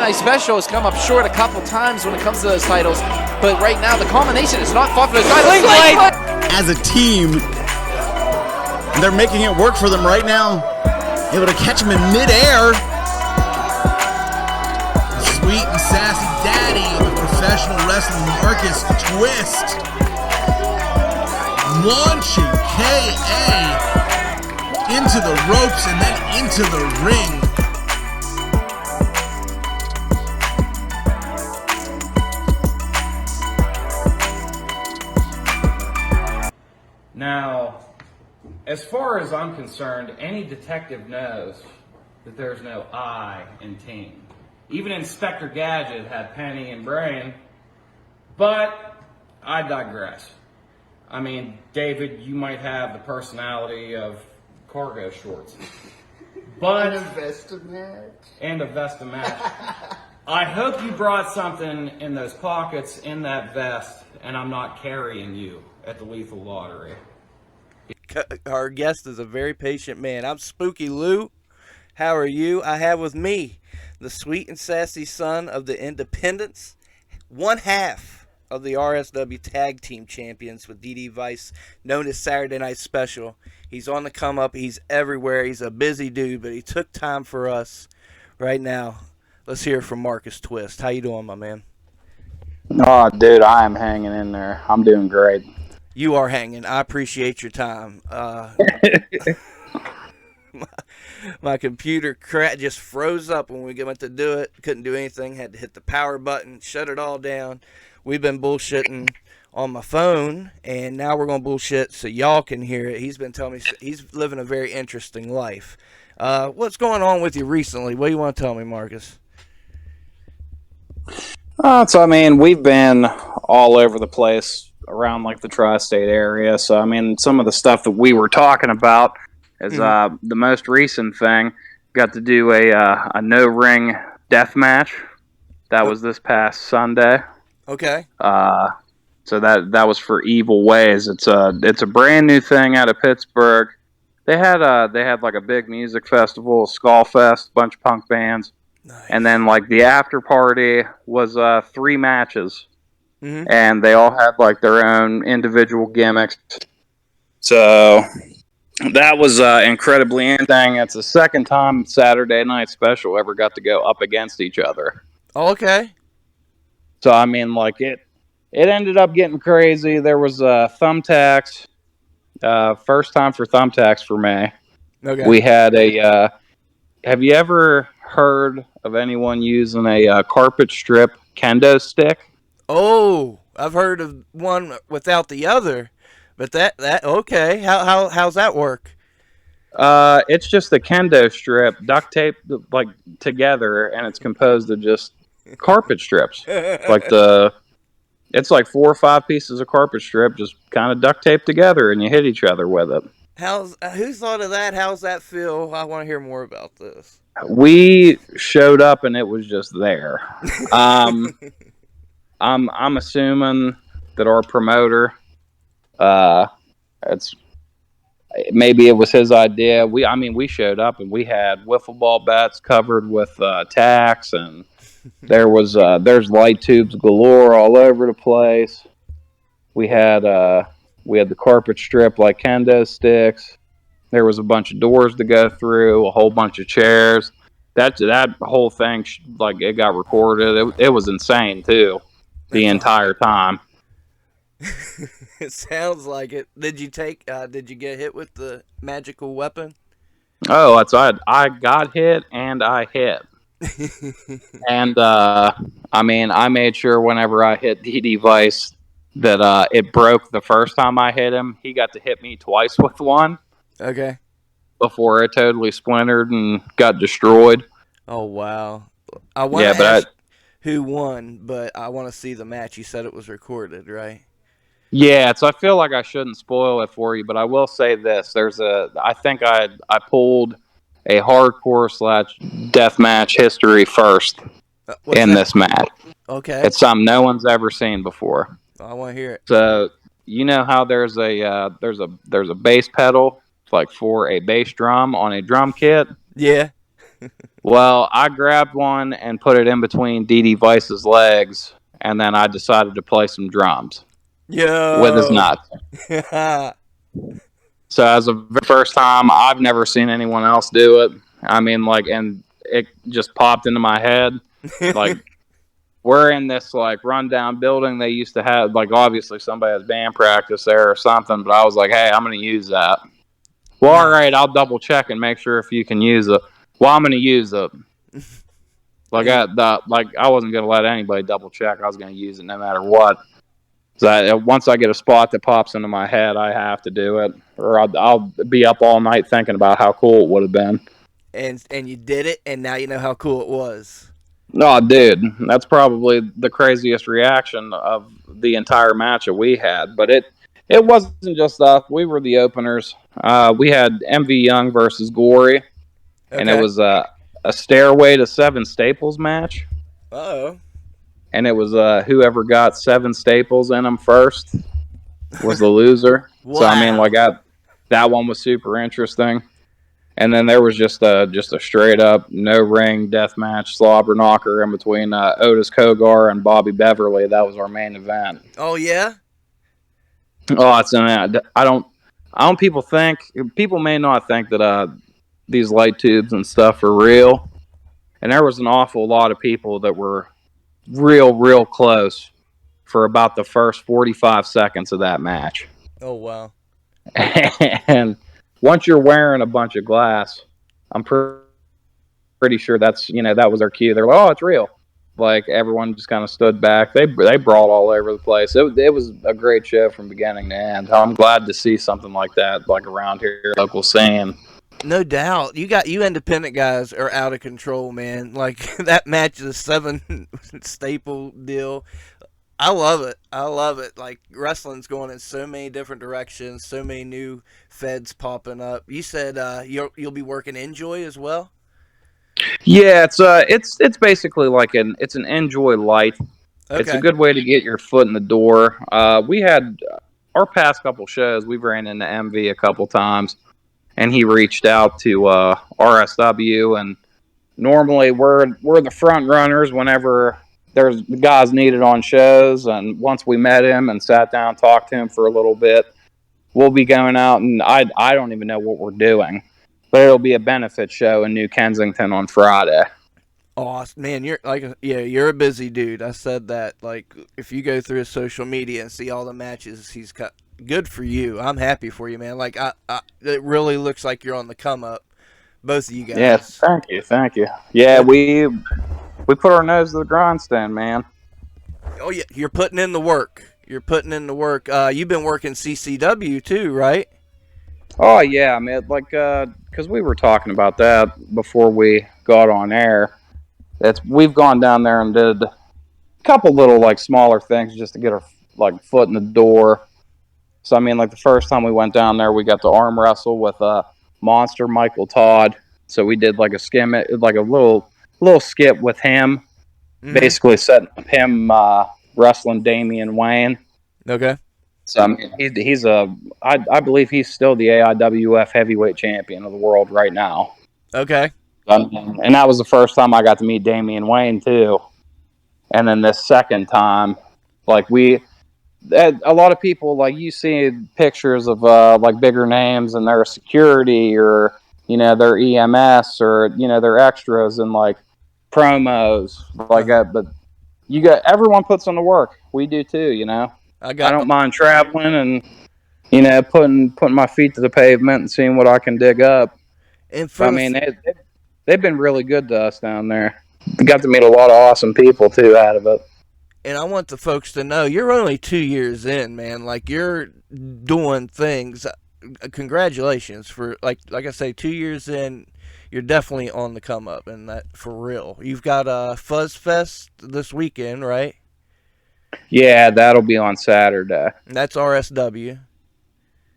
Night Special has come up short a couple times when it comes to those titles, but right now the culmination is not fought for those titles. As a team, they're making it work for them right now. Able to catch him in midair. The sweet and sassy daddy of professional wrestling, Marcus Twist, launching KA into the ropes and then into the ring. Now, as far as I'm concerned, any detective knows that there's no I in team. Even Inspector Gadget had penny and brain, but I digress. I mean, David, you might have the personality of cargo shorts. But, and a vest match. And a vest match. I hope you brought something in those pockets in that vest, and I'm not carrying you at the Lethal Lottery. Our guest is a very patient man. I'm Spooky Lou. How are you? I have with me the sweet and sassy son of the Independents, one half of the RSW Tag Team Champions with DD Vice, known as Saturday Night Special. He's on the come up. He's everywhere. He's a busy dude, but he took time for us right now. Let's hear from Marcus Twist. How you doing, my man? Oh, dude, I am hanging in there. I'm doing great. You are hanging. I appreciate your time. My computer just froze up when we went to do it. Couldn't do anything. Had to hit the power button, shut it all down. We've been bullshitting on my phone, and now we're going to bullshit so y'all can hear it. He's been telling me he's living a very interesting life. What's going on with you recently? What do you want to tell me, Marcus? So, I mean, we've been all over the place around, like, the tri-state area. So, I mean, some of the stuff that we were talking about is the most recent thing. Got to do a no-ring death match. That was this past Sunday. Okay. So that was for Evil Ways. It's a brand new thing out of Pittsburgh. They had like a big music festival, Skull Fest, bunch of punk bands. Nice. And then, like, the after party was 3 matches. And they all had, like, their own individual gimmicks. So that was incredibly interesting. It's the second time Saturday Night Special ever got to go up against each other. Oh, okay. So, I mean, like, it ended up getting crazy. There was thumbtacks. First time for thumbtacks for me. Okay. We had have you ever heard of anyone using a carpet strip kendo stick? Oh, I've heard of one without the other, but that okay. How's that work? It's just a kendo strip duct taped like together, and it's composed of just carpet strips. It's like 4 or 5 pieces of carpet strip just kind of duct taped together, and you hit each other with it. Who thought of that? How's that feel? I want to hear more about this. We showed up, and it was just there. I'm assuming that our promoter, maybe it was his idea. We showed up and we had wiffle ball bats covered with tacks, and there's light tubes galore all over the place. We had the carpet strip like kendo sticks. There was a bunch of doors to go through, a whole bunch of chairs. That whole thing, like, it got recorded. It was insane too. The entire time. It sounds like it. Did you get hit with the magical weapon? Oh, I got hit and I hit. And I made sure whenever I hit DD Vice that it broke the first time I hit him. He got to hit me twice with one. Okay. Before it totally splintered and got destroyed. Oh wow! I want to ask who won, but I want to see the match. You said it was recorded, right? Yeah, so I feel like I shouldn't spoil it for you, but I will say this: I think I pulled a hardcore / death match history first in this match. Okay, it's something no one's ever seen before. I want to hear it. So you know how there's a bass pedal, like for a bass drum on a drum kit. Yeah. Well, I grabbed one and put it in between DD Vice's legs, and then I decided to play some drums with his Yo. nuts. So as the first time, I've never seen anyone else do it. I mean, like, and it just popped into my head. Like, we're in this, like, rundown building. They used to have, like, obviously somebody has band practice there or something, but I was like, hey, I'm going to use that. Well, all right, I'll double check and make sure if you can use it. Well, I'm going to use it. Like, I wasn't going to let anybody double check. I was going to use it no matter what. So once I get a spot that pops into my head, I have to do it, or I'll be up all night thinking about how cool it would have been. And you did it, and now you know how cool it was. No, dude, that's probably the craziest reaction of the entire match that we had. But it wasn't just us. We were the openers. We had MV Young versus Gory, and it was a Stairway to 7 Staples match. Uh-oh. And it was whoever got 7 staples in them first was the loser. Wow. So I mean, like that one was super interesting. And then there was just a straight up no ring death match slobber knocker in between Otis Kogar and Bobby Beverly. That was our main event. Oh yeah. Oh, it's an I don't people may not think that these light tubes and stuff are real. And there was an awful lot of people that were real close for about the first 45 seconds of that match. Oh wow. And once you're wearing a bunch of glass, I'm pretty sure that was our cue. They're like, oh, it's real. Like, everyone just kind of stood back. They brawled all over the place. It was a great show from beginning to end. I'm glad to see something like that, like, around here, local scene. No doubt. You independent guys are out of control, man. Like, that match is a 7 staple deal. I love it. Like, wrestling's going in so many different directions, so many new feds popping up. You said you'll be working Enjoy as well? Yeah, it's basically like an Enjoy light. Okay. It's a good way to get your foot in the door. We had our past couple shows, we ran into MV a couple times, and he reached out to RSW, and normally we're the front runners whenever there's guys needed on shows, and once we met him and sat down and talked to him for a little bit, we'll be going out, and I don't even know what we're doing, but it'll be a benefit show in New Kensington on Friday. Awesome, man. You're a busy dude. I said that. Like, if you go through his social media and see all the matches he's got, good for you. I'm happy for you, man. Like, it really looks like you're on the come up, both of you guys. Yes, thank you. Yeah, we put our nose to the grindstone, man. Oh yeah, you're putting in the work. You've been working CCW too, right? Oh yeah, man. Like, because we were talking about that before we got on air. We've gone down there and did a couple little, like, smaller things just to get our, like, foot in the door. So I mean, like, the first time we went down there, we got to arm wrestle with Monster Michael Todd. So we did like a little skit with him, basically setting up him wrestling Damian Wayne. Okay. So I mean, I believe he's still the AIWF heavyweight champion of the world right now. Okay. And that was the first time I got to meet Damian Wayne too. And then this second time, like, a lot of people, like, you see pictures of like bigger names and their security or their EMS or their extras and, like, promos like that, but everyone puts in the work. We do too. I don't mind traveling and putting my feet to the pavement and seeing what I can dig up. And I mean, they've been really good to us down there. We got to meet a lot of awesome people too out of it. And I want the folks to know you're only 2 years in, man. Like, you're doing things. Congratulations for, like I say, 2 years in. You're definitely on the come up, and that for real. You've got a Fuzz Fest this weekend, right? Yeah, that'll be on Saturday. And that's RSW.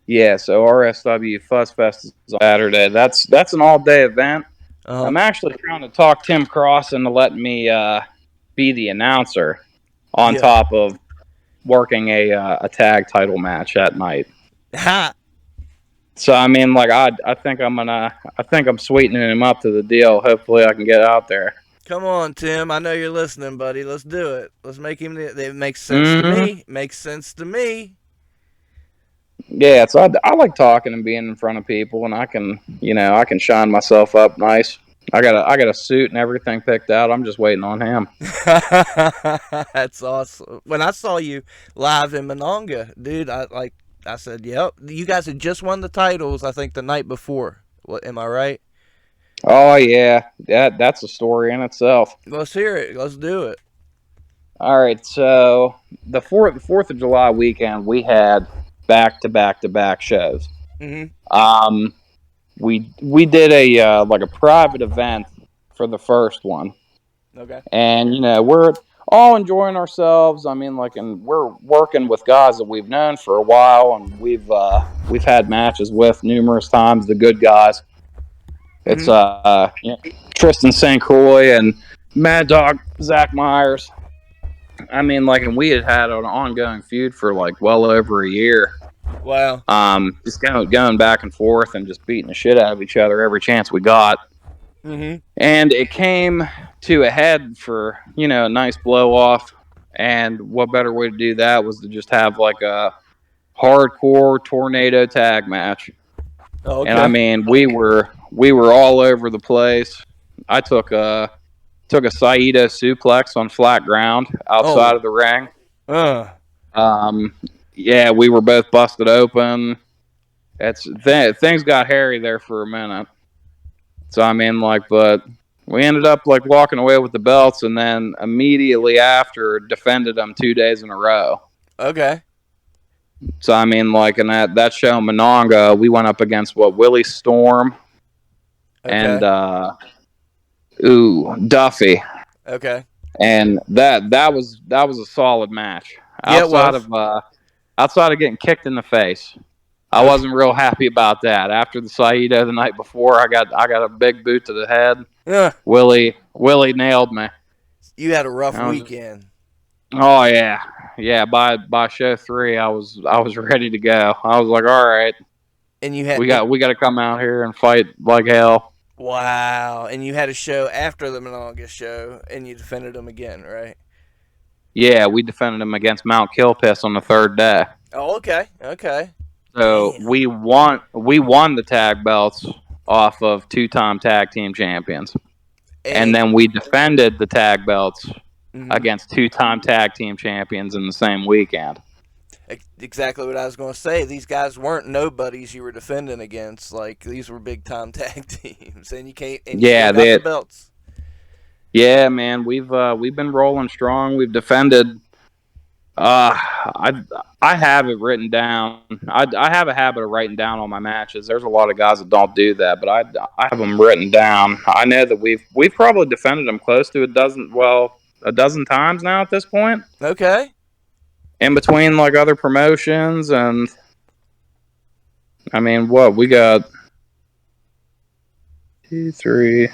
Yeah, so RSW Fuzz Fest is on Saturday. That's an all-day event. I'm actually trying to talk Tim Cross into letting me be the announcer on top of working a tag title match at night. Ha! So I mean, like I think I'm sweetening him up to the deal. Hopefully, I can get out there. Come on, Tim. I know you're listening, buddy. Let's do it. Let's make him. It makes sense to Mm-hmm. me. Makes sense to me. Yeah, so I like talking and being in front of people, and I can shine myself up nice. I got a suit and everything picked out. I'm just waiting on him. That's awesome. When I saw you live in Monongah, dude, I said, "Yep, you guys had just won the titles. I think the night before. What am I right?" Oh yeah, that's a story in itself. Let's hear it. Let's do it. All right, so the Fourth of July weekend, we had back shows. Mm-hmm. We did a like a private event for the first one, Okay. and we're all enjoying ourselves. I mean, like, and we're working with guys that we've known for a while, and we've had matches with numerous times. The good guys. It's Tristan St. Croix and Mad Dog Zach Myers. I mean, like, and we had an ongoing feud for like well over a year. Wow. Just going back and forth and just beating the shit out of each other every chance we got. Mm-hmm. And it came to a head for a nice blow off. And what better way to do that was to just have like a hardcore tornado tag match. Oh, okay. And I mean, we were all over the place. I took a Saito suplex on flat ground outside of the ring. Yeah, we were both busted open. Things got hairy there for a minute. So I mean, like, but we ended up like walking away with the belts, and then immediately after defended them 2 days in a row. Okay. So I mean, like, in that show in Monongah, we went up against Willie Storm and Duffy. Okay. And that was a solid match. Outside of getting kicked in the face, I wasn't real happy about that. After the Saito the night before, I got a big boot to the head. Yeah. Willie nailed me. You had a rough weekend. Oh yeah. By show 3, I was ready to go. I was like, all right. And you had we got to come out here and fight like hell. Wow. And you had a show after the Monongah show, and you defended them again, right? Yeah, we defended them against Mount Killpiss on the 3rd day. Oh, okay. Okay. So damn. we won the tag belts off of 2-time tag team champions. And then we defended the tag belts against 2-time tag team champions in the same weekend. Exactly what I was going to say. These guys weren't nobodies you were defending against. Like, these were big time tag teams, and you can't. And you got the belts. Yeah, man, we've been rolling strong. We've defended. I have it written down. I have a habit of writing down all my matches. There's a lot of guys that don't do that, but I have them written down. I know that we've probably defended them close to a dozen times now at this point. Okay. In between like other promotions, and I mean, what we got 2, 3.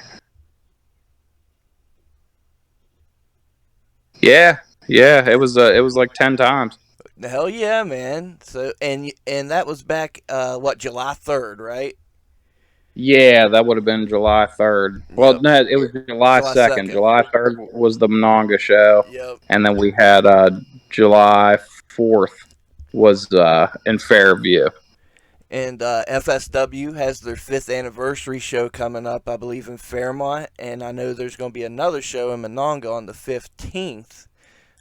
Yeah, it was like 10 times. Hell yeah, man. So and that was back July 3rd, right? Yeah, that would have been July 3rd. Well, no, it was July 2nd. July 3rd was the Monongah show. Yep. And then we had July 4th was in Fairview. And FSW has their 5th anniversary show coming up, I believe, in Fairmont. And I know there's going to be another show in Monongah on the 15th.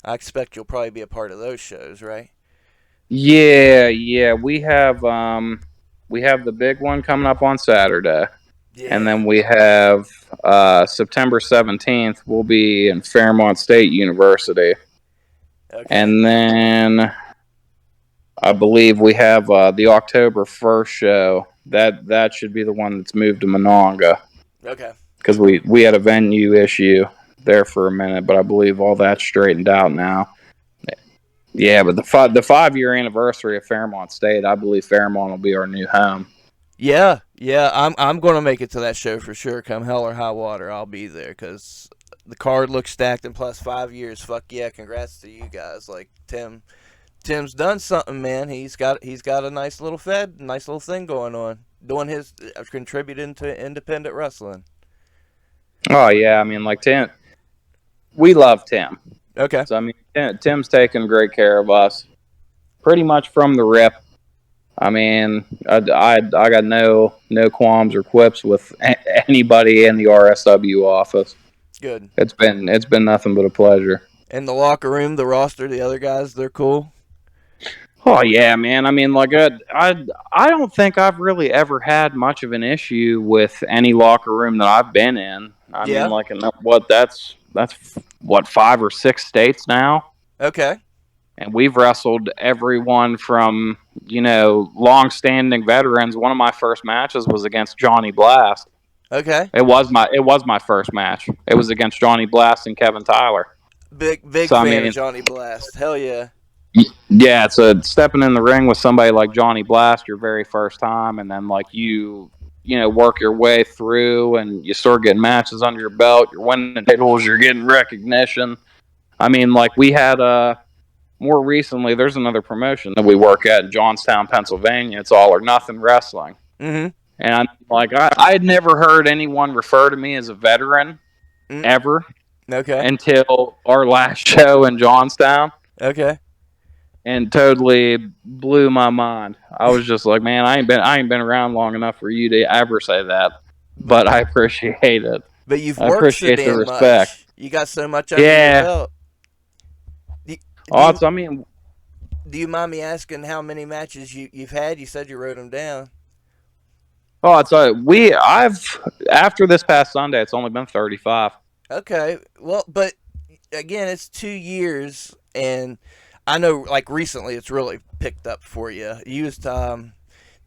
I expect you'll probably be a part of those shows, right? Yeah. We have the big one coming up on Saturday. Yeah. And then we have September 17th, we'll be in Fairmont State University. Okay. And then I believe we have the October 1st show. That should be the one that's moved to Monongah. Okay. Because we had a venue issue there for a minute, but I believe all that's straightened out now. Yeah, but the 5-year anniversary of Fairmont State, I believe Fairmont will be our new home. Yeah, I'm going to make it to that show for sure. Come hell or high water, I'll be there because the card looks stacked, and plus 5 years. Fuck yeah, congrats to you guys. Like Tim Tim's done something, man. He's got a nice little nice little thing going on, doing his contributing to independent wrestling. Oh yeah, I mean, like Tim, we love Tim. Okay. So I mean, Tim's taken great care of us, pretty much from the rip. I mean, I got no qualms or quips with anybody in the RSW office. Good. It's been nothing but a pleasure. And the locker room, the roster, the other guys, they're cool. Oh yeah, man. I mean, like I don't think I've really ever had much of an issue with any locker room that I've been in. I mean, like that's what 5 or 6 states now. Okay. And we've wrestled everyone from, long-standing veterans. One of my first matches was against Johnny Blast. Okay. It was my first match. It was against Johnny Blast and Kevin Tyler. Big fan of Johnny Blast. Hell yeah. Yeah, it's stepping in the ring with somebody like Johnny Blast your very first time, and then like you work your way through, and you start getting matches under your belt. You're winning titles. You're getting recognition. I mean, like we had more recently, there's another promotion that we work at in Johnstown, Pennsylvania. It's All or Nothing Wrestling. Mm-hmm. And I had never heard anyone refer to me as a veteran ever. Okay. Until our last show in Johnstown. Okay. And totally blew my mind. I was just like, man, I ain't been around long enough for you to ever say that. But I appreciate it. But you've I worked appreciate so the damn respect. much. You got so much under your belt. Do you mind me asking how many matches you've had? You said you wrote them down. Oh, after this past Sunday, it's only been 35. Okay. Well, but again, it's 2 years, and I know like recently it's really picked up for you. You used to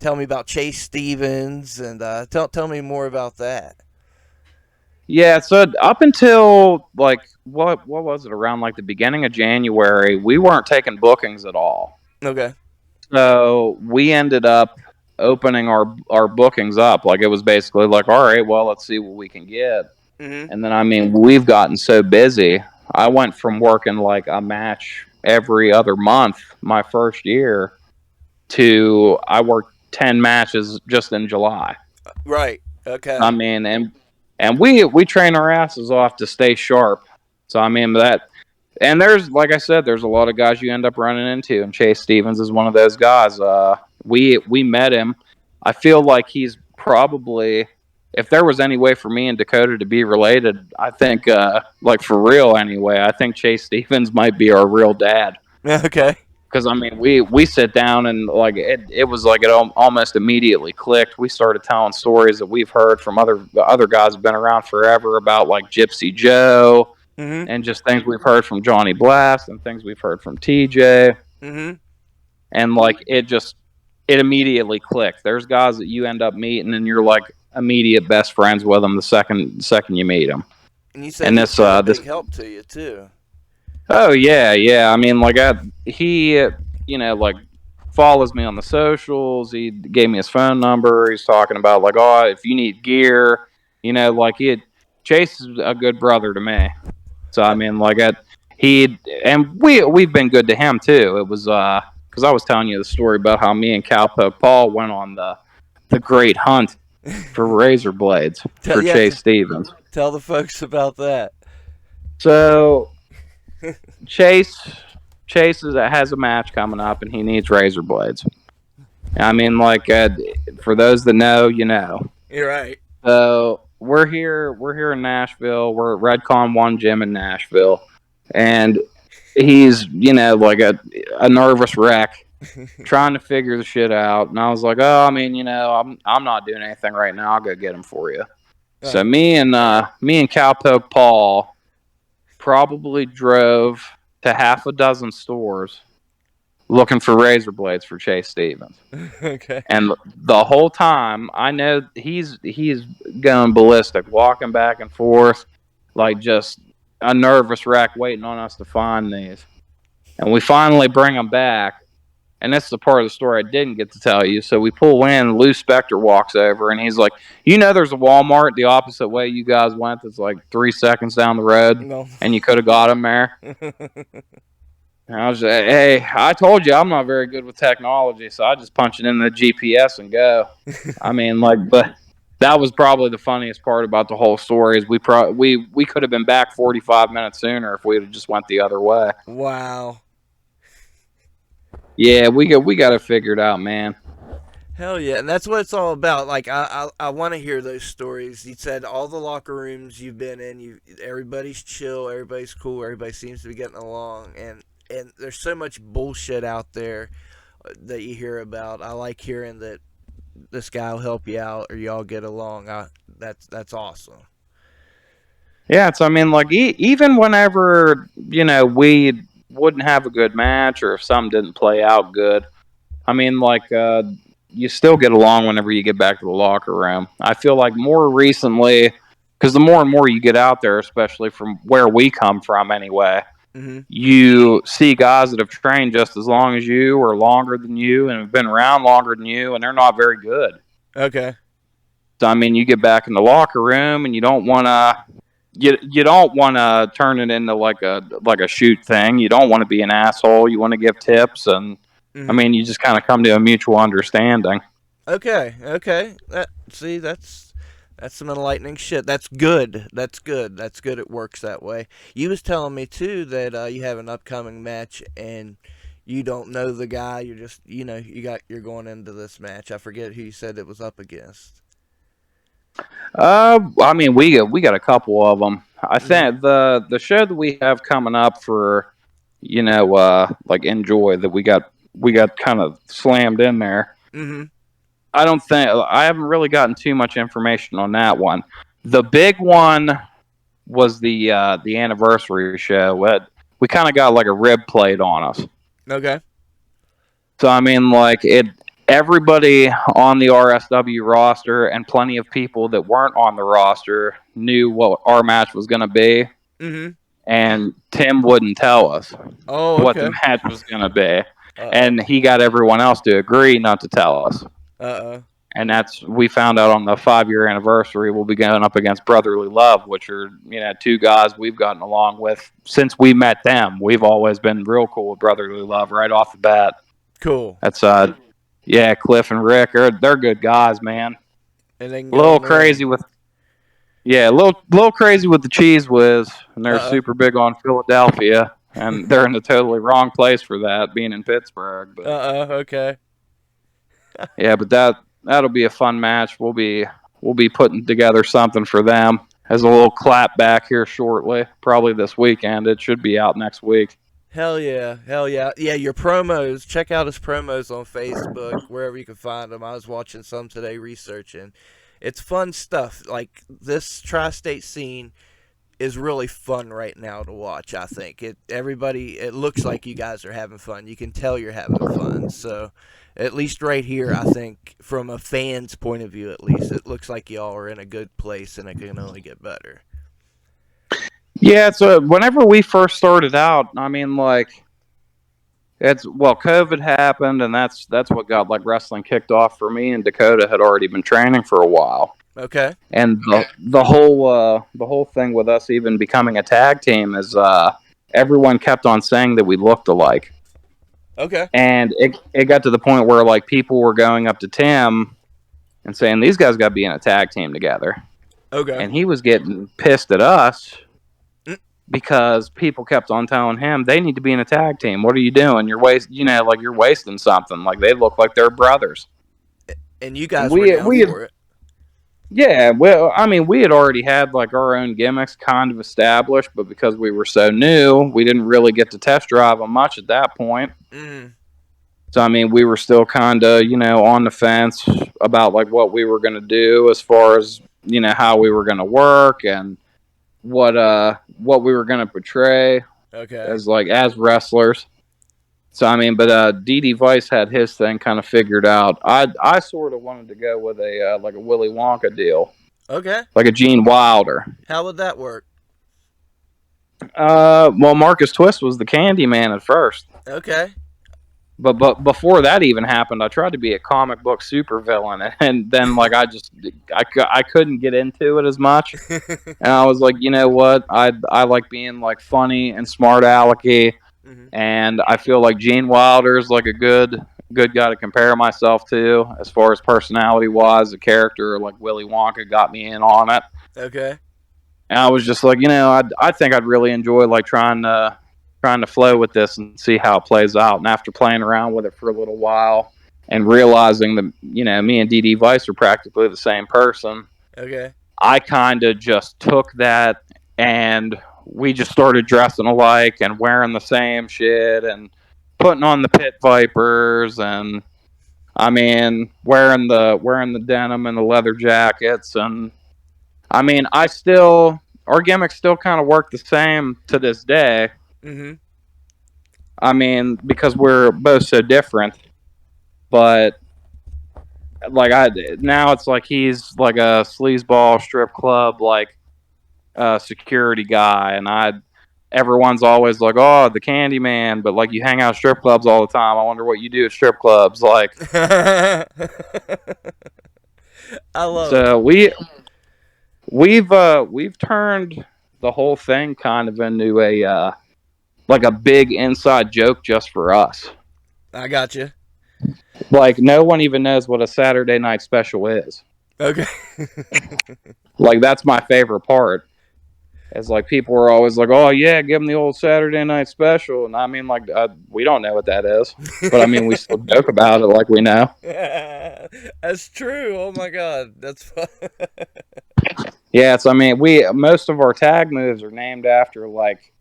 tell me about Chase Stevens, and tell me more about that. Yeah, so up until like what was it, around like the beginning of January, we weren't taking bookings at all. Okay. So we ended up opening our bookings up. Like it was basically like, all right, well, let's see what we can get. Mm-hmm. And then I mean, we've gotten so busy. I went from working like a match every other month my first year to I worked 10 matches just in July. Right. Okay. I mean, and we train our asses off to stay sharp. So I mean and there's, like I said, there's a lot of guys you end up running into, and Chase Stevens is one of those guys. We met him. I feel like he's probably, if there was any way for me and Dakota to be related, I think, like for real anyway, I think Chase Stevens might be our real dad. Okay. Because I mean, we sit down and like it was like it almost immediately clicked. We started telling stories that we've heard from other guys who've been around forever about like Gypsy Joe, and just things we've heard from Johnny Blast and things we've heard from TJ. Mm-hmm. And like it immediately clicked. There's guys that you end up meeting and you're like immediate best friends with them the second you meet them. And you said this big help to you too. Oh yeah. I mean, like he like follows me on the socials. He gave me his phone number. He's talking about like, oh, if you need gear, like Chase is a good brother to me. So I mean, like we've been good to him too. It was because I was telling you the story about how me and Cowpoke Paul went on the great hunt for razor blades for Chase Stevens. Tell the folks about that. So Chase has a match coming up, and he needs razor blades. I mean, like for those that know, You're right. So we're here in Nashville. We're at Redcon 1 gym in Nashville, and he's like a nervous wreck, trying to figure the shit out. And I was like, oh, I mean, I'm not doing anything right now. I'll go get him for you. Right. So me and Cowpoke Paul probably drove to half a dozen stores looking for razor blades for Chase Stevens. Okay. And the whole time, I know he's going ballistic, walking back and forth, like just a nervous wreck waiting on us to find these. And we finally bring them back. And that's the part of the story I didn't get to tell you. So we pull in, Lou Spector walks over, and he's like, there's a Walmart the opposite way you guys went that's like 3 seconds down the road, and you could have got them there. And I was like, hey, I told you I'm not very good with technology, so I just punch it in the GPS and go. I mean, but that was probably the funniest part about the whole story is we could have been back 45 minutes sooner if we had just went the other way. Wow. Yeah, we got it figured out, man. Hell yeah, and that's what it's all about. Like I want to hear those stories. You said all the locker rooms you've been in, everybody's chill, everybody's cool, everybody seems to be getting along, and there's so much bullshit out there that you hear about. I like hearing that this guy will help you out or y'all get along. That's awesome. Yeah, I mean, like even whenever we wouldn't have a good match or if something didn't play out good, I mean, you still get along whenever you get back to the locker room. I feel like more recently, because the more and more you get out there, especially from where we come from anyway, you see guys that have trained just as long as you or longer than you and have been around longer than you, and they're not very good. Okay. So, I mean, you get back in the locker room and you don't want to you don't want to turn it into like a shoot thing. You don't want to be an asshole. You want to give tips, and I mean, you just kind of come to a mutual understanding. Okay. That's some enlightening shit. That's good. It works that way. You was telling me too that you have an upcoming match and you don't know the guy. You're just you're going into this match. I forget who you said it was up against. I mean, we got a couple of them. I think the show that we have coming up for, like Enjoy that we got kind of slammed in there. I haven't really gotten too much information on that one. The big one was the anniversary show. We kind of got like a rib plate on us. Okay. So I mean, everybody on the RSW roster and plenty of people that weren't on the roster knew what our match was going to be. And Tim wouldn't tell us what the match was going to be. And he got everyone else to agree not to tell us. And we found out on the 5-year anniversary, we'll be going up against Brotherly Love, which are, two guys we've gotten along with since we met them. We've always been real cool with Brotherly Love right off the bat. Cool. That's yeah, Cliff and Rick they're good guys, man. And they can a little crazy with the Cheese Whiz, and they're super big on Philadelphia, and they're in the totally wrong place for that, being in Pittsburgh. But, okay. Yeah, but that'll be a fun match. We'll be putting together something for them as a little clap back here shortly, probably this weekend. It should be out next week. Hell yeah. Yeah, your promos. Check out his promos on Facebook, wherever you can find them. I was watching some today, researching. It's fun stuff. Like, this tri-state scene is really fun right now to watch, I think. It looks like you guys are having fun. You can tell you're having fun. So, at least right here, I think, from a fan's point of view at least, it looks like y'all are in a good place and it can only get better. Yeah, so whenever we first started out, I mean, COVID happened, and that's what got wrestling kicked off for me. And Dakota had already been training for a while. Okay. And the whole thing with us even becoming a tag team is everyone kept on saying that we looked alike. Okay. And it got to the point where people were going up to Tim and saying these guys got to be in a tag team together. Okay. And he was getting pissed at us. Because people kept on telling him they need to be in a tag team. What are you doing? You're you're wasting something. They look like they're brothers. And you guys were down for it. Yeah, well, I mean, we had already had our own gimmicks kind of established, but because we were so new, we didn't really get to test drive them much at that point. So I mean, we were still kind of on the fence about what we were going to do as far as how we were going to work and what we were going to portray as wrestlers. So I mean, but DD Vice had his thing kind of figured out. I sort of wanted to go with a Willy Wonka deal. Okay. Like a Gene Wilder. How would that work? Well, Marcus Twist was the Candy Man at first. Okay. But before that even happened, I tried to be a comic book supervillain, and then I couldn't get into it as much, and I was like, you know what, I like being funny and smart alecky, And I feel like Gene Wilder's like a good guy to compare myself to as far as personality wise. A character like Willy Wonka got me in on it. Okay. And I was just like, I think I'd really enjoy like trying to flow with this and see how it plays out. And after playing around with it for a little while and realizing that, me and DD Vice are practically the same person. Okay. I kind of just took that and we just started dressing alike and wearing the same shit and putting on the pit vipers and wearing the denim and the leather jackets. And our gimmicks still kind of work the same to this day. Because we're both so different. But now it's like he's like a sleazeball strip club security guy, and everyone's always like, oh, the Candy Man, but like you hang out at strip clubs all the time. I wonder what you do at strip clubs, like. I love it. So we've turned the whole thing kind of into a big inside joke just for us. I got you. Like no one even knows what a Saturday night special is. Okay. Like that's my favorite part. It's like people are always like, "Oh yeah, give them the old Saturday night special," and we don't know what that is, but we still joke about it like we know. That's true. Oh my god, that's fun. Yeah, it's most of our tag moves are named after like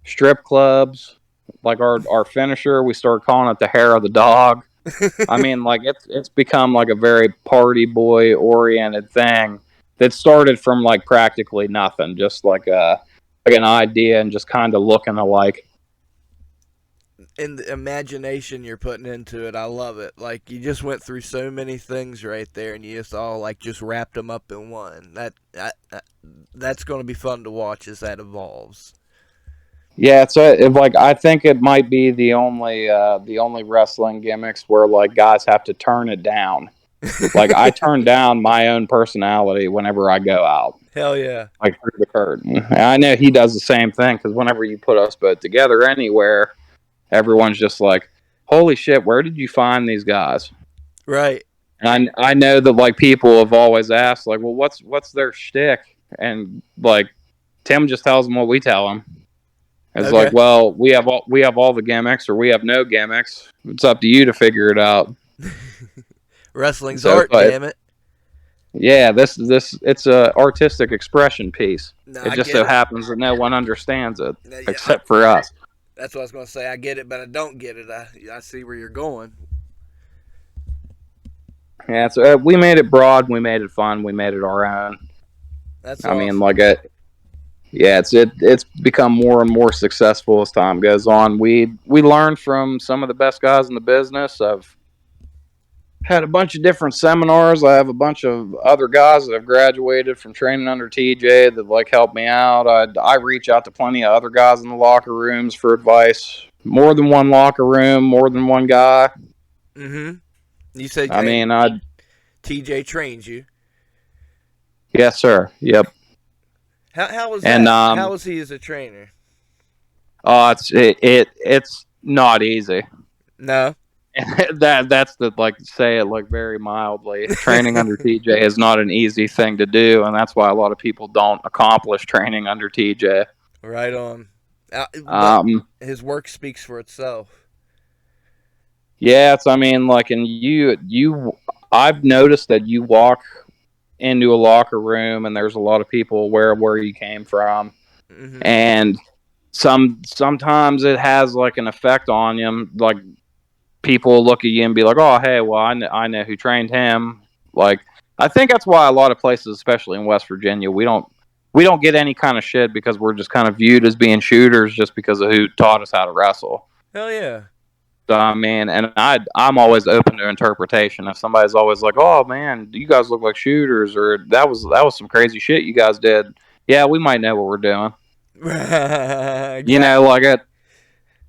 strip clubs. Like our finisher, we started calling it the hair of the dog. It's become like a very party boy oriented thing that started from like practically nothing, just like an idea and just kind of looking alike. And the imagination you're putting into it, I love it. Like you just went through so many things right there, and you just all like just wrapped them up in one. That's going to be fun to watch as that evolves. Yeah, I think it might be the only wrestling gimmicks where like guys have to turn it down. Like I turn down my own personality whenever I go out. Hell yeah! Like through the curtain. And I know he does the same thing because whenever you put us both together anywhere, everyone's just like, "Holy shit, where did you find these guys?" Right. And I know that like people have always asked like, "Well, what's their shtick?" And like Tim just tells them what we tell him. It's Okay. like, well, we have all the gimmicks, or we have no gimmicks. It's up to you to figure it out. Wrestling's art, damn it. Yeah, it's a artistic expression piece. No, it just so happens that no one understands it except for us. That's what I was going to say. I get it, but I don't get it. I see where you're going. Yeah, so we made it broad, we made it fun, we made it our own. That's awesome. It's become more and more successful as time goes on. We learned from some of the best guys in the business. I've had a bunch of different seminars. I have a bunch of other guys that have graduated from training under TJ that like help me out. I reach out to plenty of other guys in the locker rooms for advice. More than one locker room, more than one guy. You said TJ trains you. Yes, sir. Yep. How was that? How was he as a trainer? It's not easy. No. That's the like say it like very mildly. Training under TJ is not an easy thing to do, and that's why a lot of people don't accomplish training under TJ. Right on. His work speaks for itself. Yeah, it's and I've noticed that you walk into a locker room and there's a lot of people aware of where you came from, and sometimes it has like an effect on you. Like people look at you and be like, "Oh, hey, well, I know who trained him." Like I think that's why a lot of places, especially in West Virginia, we don't get any kind of shit because we're just kind of viewed as being shooters just because of who taught us how to wrestle. Hell yeah. So, and I'm always open to interpretation. If somebody's always like, "Oh man, you guys look like shooters," or that was some crazy shit you guys did. Yeah, we might know what we're doing. Exactly. Like it,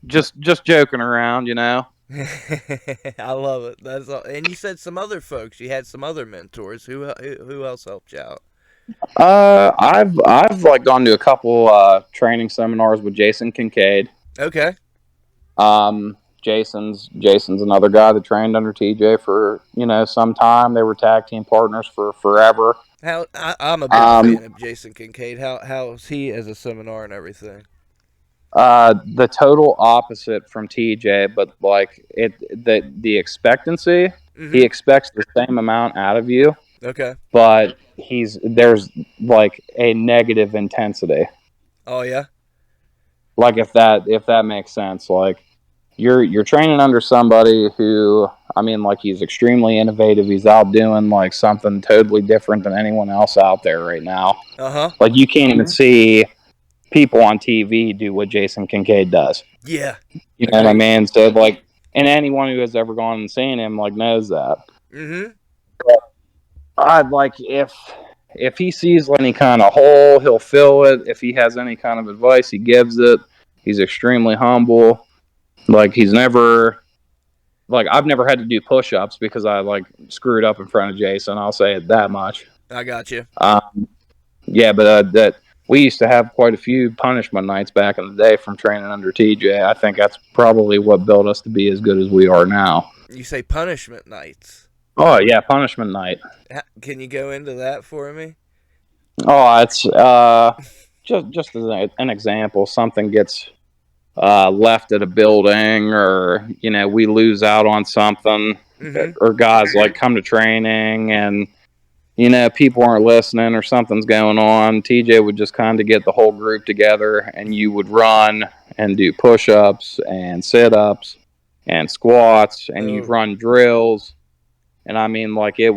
just joking around. I love it. That's all. And you said some other folks. You had some other mentors. Who else helped you out? I've like gone to a couple training seminars with Jason Kincaid. Okay. Jason's another guy that trained under TJ for some time. They were tag team partners for forever. I'm a big fan of Jason Kincaid. How's he as a seminar and everything? The total opposite from TJ, but like the expectancy, he expects the same amount out of you. Okay. But there's like a negative intensity. Oh yeah. Like if that makes sense. Like you're training under somebody who, I mean, like he's extremely innovative. He's out doing like something totally different than anyone else out there right now. Like you can't even see people on TV do what Jason Kincaid does. Yeah. You know what I mean? So like, and anyone who has ever gone and seen him like knows that. I'd like if he sees any kind of hole, he'll fill it. If he has any kind of advice, he gives it. He's extremely humble. Like he's never, like I've never had to do push-ups because I like screwed up in front of Jason. I'll say it that much. I got you. Yeah, but that we used to have quite a few punishment nights back in the day from training under TJ. I think that's probably what built us to be as good as we are now. You say punishment nights? Oh yeah, punishment night. Can you go into that for me? Oh, it's just as an example. Something gets left at a building, or we lose out on something, or guys like come to training and people aren't listening or something's going on. TJ would just kind of get the whole group together and you would run and do push-ups and sit-ups and squats and you'd run drills. And I mean, like it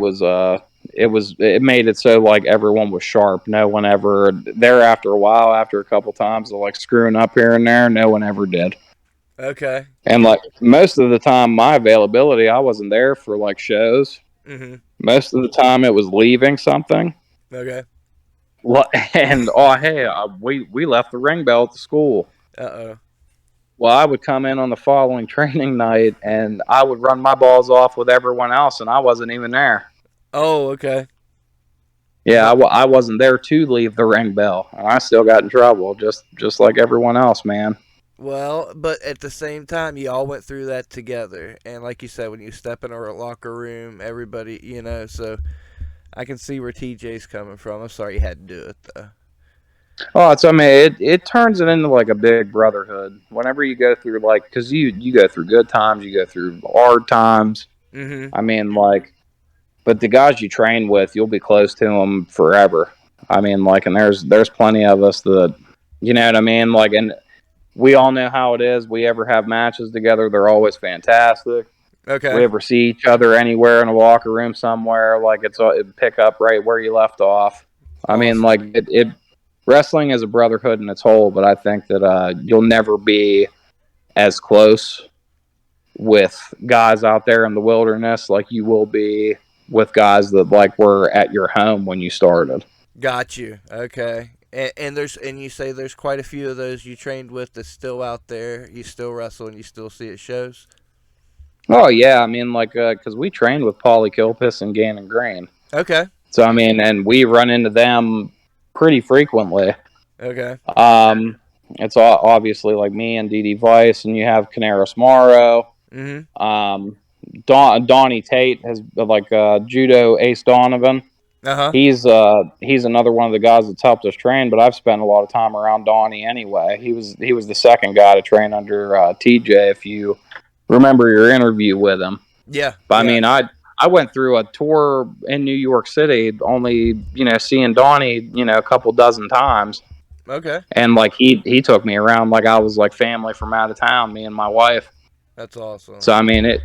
made it so like everyone was sharp. No one ever there after a while, after a couple times of like screwing up here and there, no one ever did. Okay. And like most of the time, my availability, I wasn't there for like shows. Most of the time, it was leaving something. Okay. And we left the ring bell at the school. Well, I would come in on the following training night, and I would run my balls off with everyone else, and I wasn't even there. Oh, okay. Yeah, I wasn't there to leave the ring bell, and I still got in trouble, just like everyone else, man. Well, but at the same time, you all went through that together. And like you said, when you step in a locker room, everybody, so I can see where TJ's coming from. I'm sorry you had to do it, though. Oh, it turns it into like a big brotherhood. Whenever you go through, like, because you go through good times, you go through hard times. I mean, like, but the guys you train with, you'll be close to them forever. I mean, like, and there's plenty of us that, you know what I mean? Like, and we all know how it is. We ever have matches together, they're always fantastic. Okay. We ever see each other anywhere in a locker room somewhere, like it pick up right where you left off. I mean, like it wrestling is a brotherhood in its whole, but I think that you'll never be as close with guys out there in the wilderness like you will be with guys that like were at your home when you started. Got you. Okay. And you say there's quite a few of those you trained with that's still out there. You still wrestle and you still see it shows. Oh yeah, I mean, like, because we trained with Paulie Kilpis and Gannon Green. Okay. So I mean, and we run into them pretty frequently. Okay. It's obviously like me and Dee Dee Weiss, and you have Canaris Morrow. Donnie Tate has like judo Ace Donovan. He's another one of the guys that's helped us train, but I've spent a lot of time around Donnie anyway. He was the second guy to train under TJ, if you remember your interview with him. Yeah. But I mean, I went through a tour in New York City, only seeing Donnie a couple dozen times. Okay. And like he took me around like I was like family from out of town, me and my wife. That's awesome. So I mean it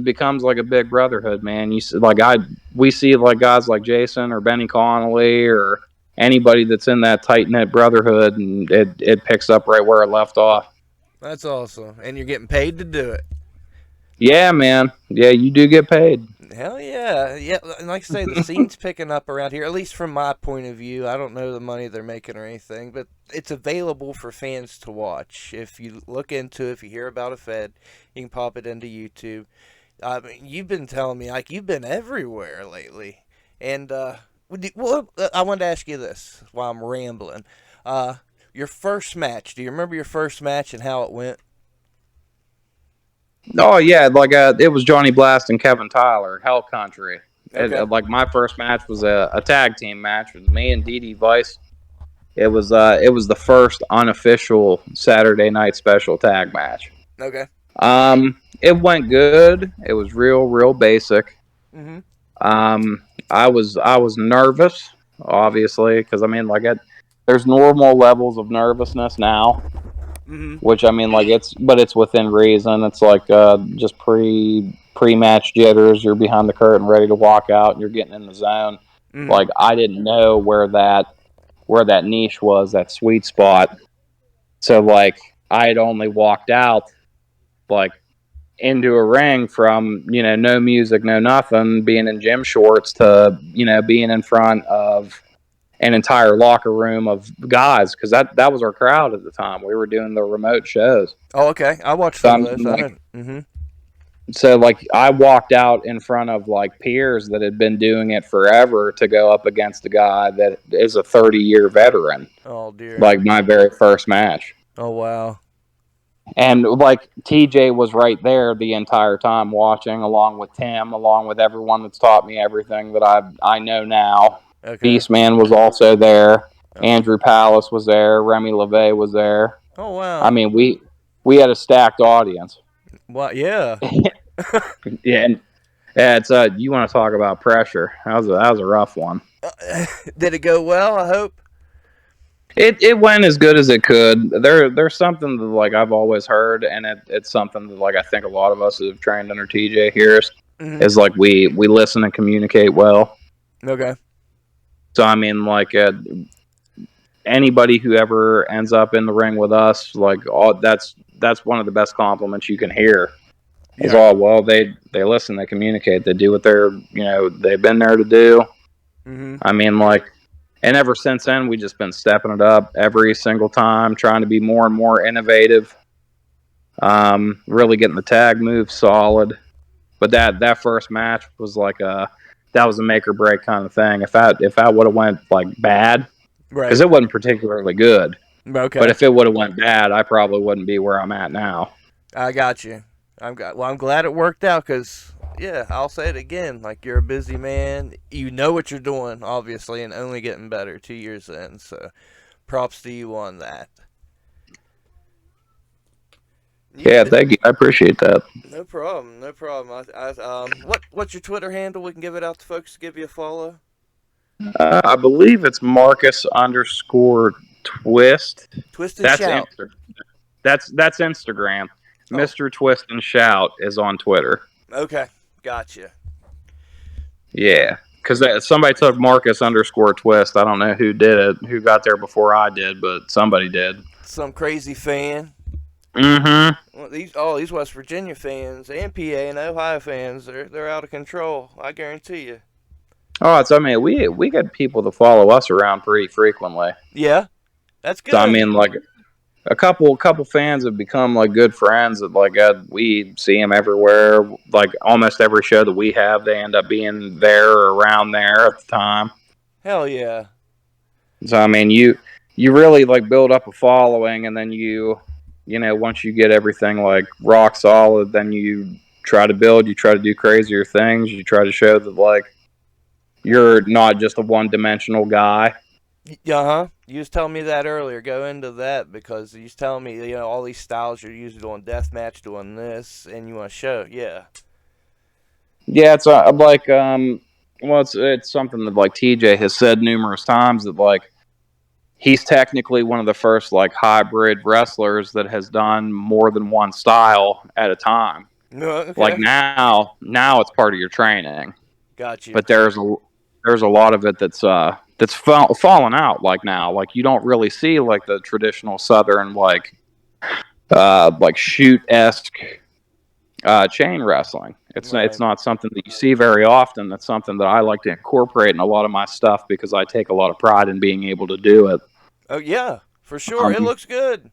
becomes like a big brotherhood, man. We see like guys like Jason or Benny Connolly or anybody that's in that tight knit brotherhood, and it picks up right where it left off. That's awesome, and you're getting paid to do it. Yeah, man. Yeah, you do get paid. Hell yeah. Yeah, and like I say, the scene's picking up around here, at least from my point of view. I don't know the money they're making or anything, but it's available for fans to watch. If you look into it, if you hear about a Fed, you can pop it into YouTube. I mean, you've been telling me, like, you've been everywhere lately. And, I wanted to ask you this while I'm rambling. Your first match, do you remember your first match and how it went? Oh yeah, like it was Johnny Blast and Kevin Tyler, Hell Country. Okay. Like my first match was a tag team match with me and Dee Dee Vice. It was the first unofficial Saturday night special tag match. Okay. It went good. It was real basic. Mhm. I was nervous, obviously, because I mean, like, there's normal levels of nervousness now, Mhm. which I mean, like, it's within reason. It's like just pre-match jitters. You're behind the curtain, ready to walk out, and you're getting in the zone. Mhm. Like, I didn't know where that niche was, that sweet spot. So, like, I had only walked out, like, into a ring from, no music, no nothing, being in gym shorts to, being in front of an entire locker room of guys, because that was our crowd at the time. We were doing the remote shows. Oh, okay. I watched So, some I of mean, those. I like, know. Mhm. so, like, I walked out in front of, like, peers that had been doing it forever to go up against a guy that is a 30-year veteran, Oh dear. like my very first match. Oh wow. And like TJ was right there the entire time watching, along with Tim, along with everyone that's taught me everything that I know now. Okay. Beastman was also there. Oh. Andrew Palace was there. Remy LeVay was there. Oh wow. I mean, we had a stacked audience. What? Yeah. Yeah, and it's you want to talk about pressure? That was a rough one. Did it go well? I hope. It went as good as it could. There's something that, like, I've always heard, and it's something that, like, I think a lot of us that have trained under TJ here Mhm. is like we listen and communicate well. Okay. So I mean, like, anybody who ever ends up in the ring with us, like, that's one of the best compliments you can hear. Is, Yeah. oh well, they listen, they communicate, they do what they've been there to do. Mhm. I mean, like. And ever since then, we've just been stepping it up every single time, trying to be more and more innovative. Really getting the tag move solid. But that first match was like that was a make or break kind of thing. If I would have went, like, bad, Right. because it wasn't particularly good. Okay. But if it would have went bad, I probably wouldn't be where I'm at now. I got you. I'm glad it worked out because, yeah, I'll say it again. Like, you're a busy man. You know what you're doing, obviously, and only getting better 2 years in. So, props to you on that. Yeah, thank you. I appreciate that. No problem. No problem. What's your Twitter handle? We can give it out to folks to give you a follow. I believe it's Marcus_Twist. Twist and That's shout. That's Instagram. Oh. Mr. Twist and Shout is on Twitter. Okay, gotcha. Yeah, because somebody took Marcus_Twist. I don't know who did it, who got there before I did, but somebody did. Some crazy fan. Mm-hmm. Well, these West Virginia fans and PA and Ohio fans, they're out of control. I guarantee you. Oh, I mean, we get people to follow us around pretty frequently. Yeah, that's good. So I mean, like, a couple fans have become, like, good friends that, like, we see them everywhere. Like, almost every show that we have, they end up being there or around there at the time. Hell yeah. So I mean, you really, like, build up a following, and then once you get everything, like, rock solid, then you try to do crazier things. You try to show that, like, you're not just a one-dimensional guy. Uh-huh. You was telling me that earlier. Go into that because you was telling me, all these styles you're using doing deathmatch, doing this, and you want to show. Yeah. Yeah, it's like, well, it's something that, like, TJ has said numerous times, that, like, he's technically one of the first, like, hybrid wrestlers that has done more than one style at a time. Okay. Like, now it's part of your training. Got you. But there's a lot of it that's fallen out. Like, now, like, you don't really see, like, the traditional Southern, like shoot-esque chain wrestling. It's not something that you see very often. That's something that I like to incorporate in a lot of my stuff because I take a lot of pride in being able to do it. Oh yeah, for sure. It looks good.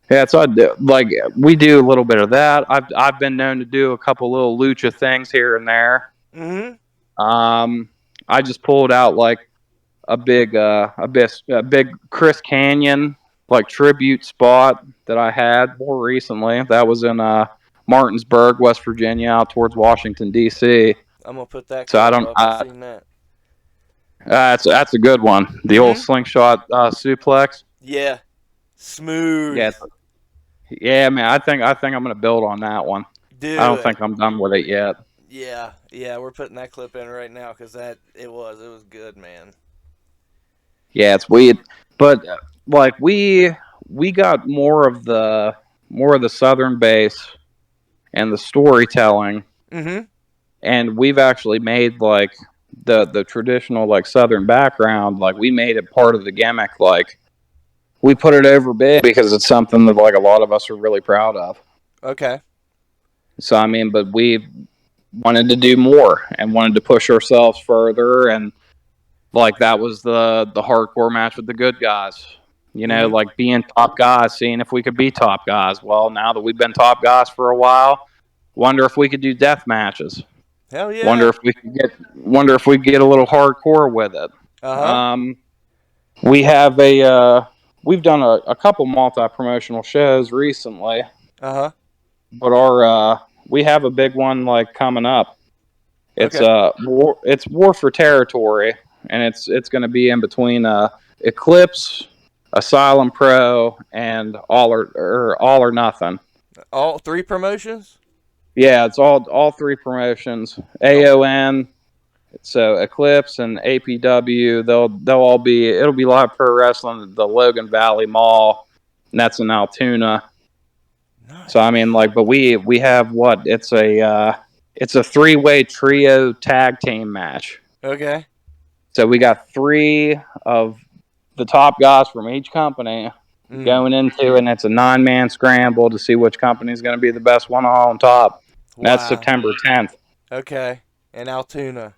Yeah, so like, we do a little bit of that. I've been known to do a couple little lucha things here and there. Mm-hmm. I just pulled out, like, a big Chris Canyon, like, tribute spot that I had more recently. That was in Martinsburg, West Virginia, out towards Washington D.C. I'm gonna put that So I clip don't. up. I've seen that. That's a good one. The old slingshot suplex. Yeah, smooth. Yeah, man. I think I'm gonna build on that one. Do I don't it. think I'm done with it yet. Yeah, we're putting that clip in right now because it was good, man. Yeah, it's weird, but like we got more of the southern base and the storytelling, and we've actually made like the traditional like southern background, like we made it part of the gimmick. Like we put it over big because it's something that like a lot of us are really proud of. Okay. So I mean, but we wanted to do more and wanted to push ourselves further, and like that was the hardcore match with the good guys. You know, like being top guys, seeing if we could be top guys. Well, now that we've been top guys for a while, wonder if we could do death matches. Hell yeah. Wonder if we could get a little hardcore with it. We have we've done a couple multi-promotional shows recently. But we have a big one like coming up. It's it's War for Territory, and it's going to be in between Eclipse, Asylum Pro, and All or Nothing. All three promotions? Yeah, it's all three promotions. AON, so Eclipse and APW. It'll be live pro wrestling at the Logan Valley Mall, and that's in Altoona. Nice. So I mean, like, but we have what? It's a 3-way trio tag team match. Okay. So we got 3 of the top guys from each company going into it, and it's a 9-man scramble to see which company is going to be the best one on top. Wow. That's September 10th. Okay. In Altoona.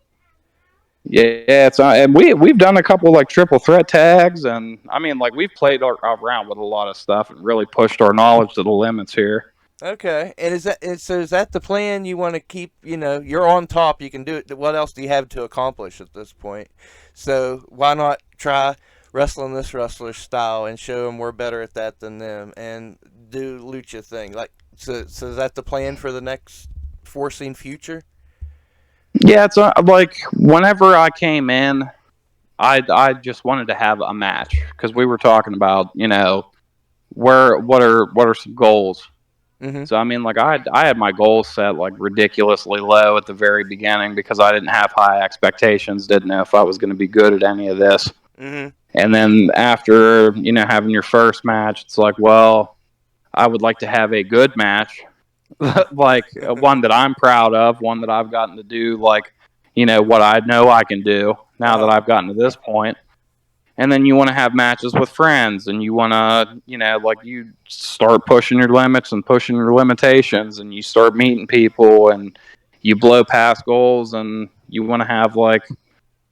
Yeah, and we've done a couple like triple threat tags, and I mean, like we've played around with a lot of stuff and really pushed our knowledge to the limits here. Okay, and is that the plan? You want to keep, you're on top, you can do it. What else do you have to accomplish at this point? So why not try wrestling this wrestler style and show them we're better at that than them, and do lucha thing? Like, so is that the plan for the next foreseen future? Yeah, it's like whenever I came in, I just wanted to have a match because we were talking about what are some goals. So I mean, like I had my goals set like ridiculously low at the very beginning because I didn't have high expectations, didn't know if I was going to be good at any of this. And then after having your first match, it's like, well, I would like to have a good match, like one that I'm proud of, one that I've gotten to do, like what I know I can do now that I've gotten to this point. And then you want to have matches with friends, and you want to, like you start pushing your limits and pushing your limitations, and you start meeting people, and you blow past goals, and you want to have like,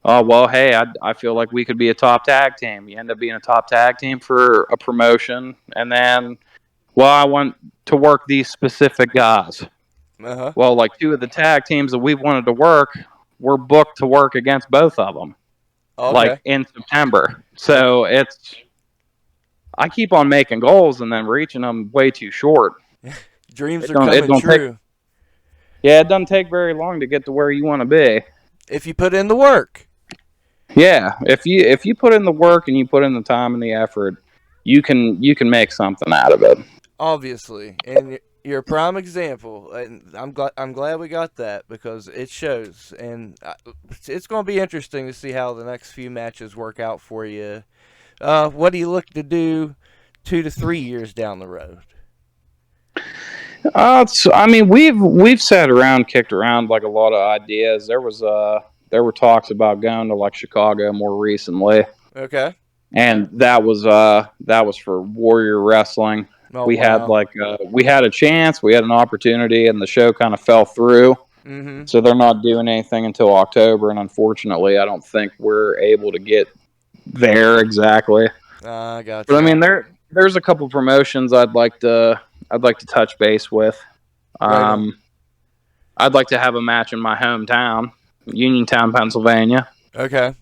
oh, well, hey, I feel like we could be a top tag team. You end up being a top tag team for a promotion, and then, well, I want to work these specific guys. Well, like 2 of the tag teams that we've wanted to work, we're booked to work against both of them. Okay. Like in September. So I keep on making goals and then reaching them way too short. Dreams are coming true. It doesn't take very long to get to where you want to be. If you put in the work. Yeah. If you put in the work and you put in the time and the effort, you can make something out of it. Obviously. And you're a prime example, and I'm glad we got that because it shows, and it's going to be interesting to see how the next few matches work out for you. What do you look to do 2 to 3 years down the road? I mean, we've sat around, kicked around like a lot of ideas. There were talks about going to like Chicago more recently. Okay. And that was for Warrior Wrestling. Oh, we had we had a chance, we had an opportunity, and the show kind of fell through. So they're not doing anything until October, and unfortunately, I don't think we're able to get there exactly. I got you. But I mean, there's a couple promotions I'd like to touch base with. I'd like to have a match in my hometown, Uniontown, Pennsylvania. Okay.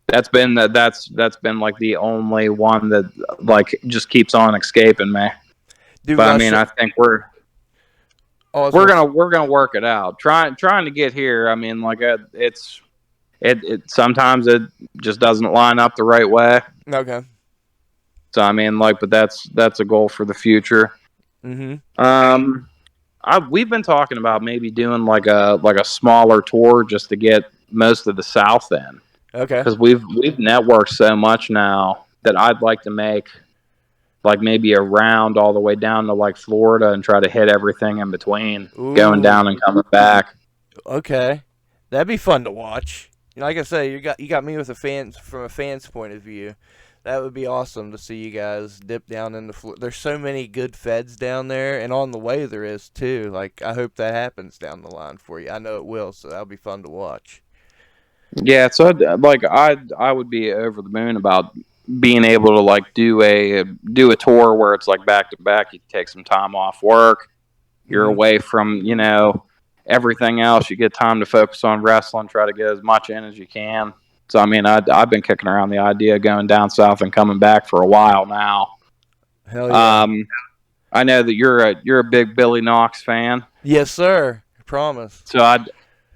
That's been like the only one that like just keeps on escaping me. But I mean, I think we're gonna work it out. Trying to get here. I mean, like it sometimes it just doesn't line up the right way. Okay. So I mean, like, but that's a goal for the future. Mm-hmm. We've been talking about maybe doing like a smaller tour just to get most of the South in, Okay. because we've networked so much now that I'd like to make like maybe a round all the way down to like Florida and try to hit everything in between, going down and coming back. Okay. That'd be fun to watch. Like I say, you got me with from a fan's point of view. That would be awesome to see you guys dip down into Florida. There's so many good feds down there, and on the way there is too. Like, I hope that happens down the line for you. I know it will, so that'll be fun to watch. Yeah, so like I would be over the moon about being able to like do a tour where it's like back to back. You take some time off work. You're away from everything else. You get time to focus on wrestling. Try to get as much in as you can. So I mean, I've been kicking around the idea of going down south and coming back for a while now. Hell yeah! I know that you're a big Billy Knox fan. Yes, sir. I promise. So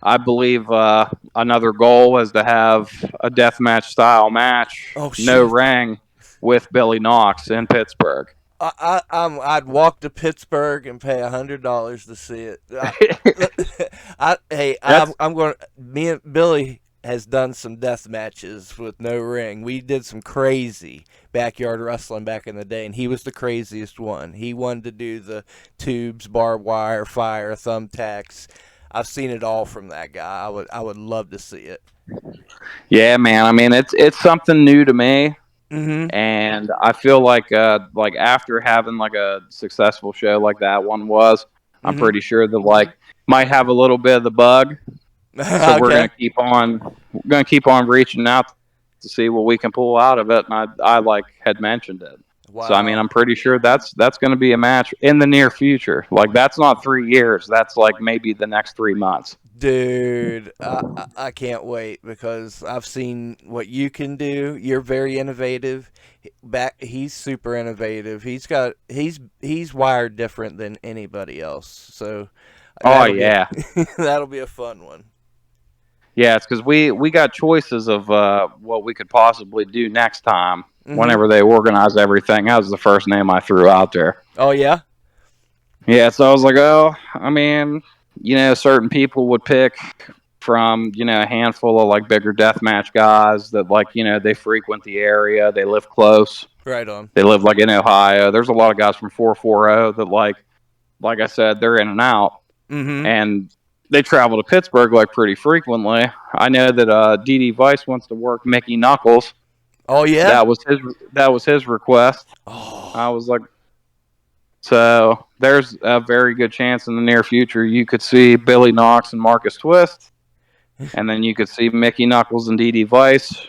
I believe another goal is to have a deathmatch style match, no ring, with Billy Knox in Pittsburgh. I'd walk to Pittsburgh and pay $100 to see it. I'm going. Me and Billy has done some death matches with no ring. We did some crazy backyard wrestling back in the day, and he was the craziest one. He wanted to do the tubes, barbed wire, fire, thumbtacks. I've seen it all from that guy. I would love to see it. Yeah, man. I mean, it's something new to me. Mm-hmm. And I feel like after having like a successful show like that one was, I'm pretty sure that like might have a little bit of the bug. So Okay. we're gonna keep on reaching out to see what we can pull out of it. And I like had mentioned it. Wow. So I mean, I'm pretty sure that's going to be a match in the near future. Like, that's not 3 years. That's like maybe the next 3 months. Dude, I can't wait, because I've seen what you can do. You're very innovative. He's super innovative. He's wired different than anybody else. So that'll be a fun one. Yeah, it's because we got choices of what we could possibly do next time whenever they organize everything. That was the first name I threw out there. Oh, yeah? Yeah, so I was like, I mean, certain people would pick from, a handful of like bigger deathmatch guys that like, they frequent the area. They live close. Right on. They live like in Ohio. There's a lot of guys from 440 that like I said, they're in and out. And they travel to Pittsburgh like pretty frequently. I know that DD Vice wants to work Mickey Knuckles. Oh yeah, that was his request. Oh. I was like, so there's a very good chance in the near future you could see Billy Knox and Marcus Twist, and then you could see Mickey Knuckles and DD Vice,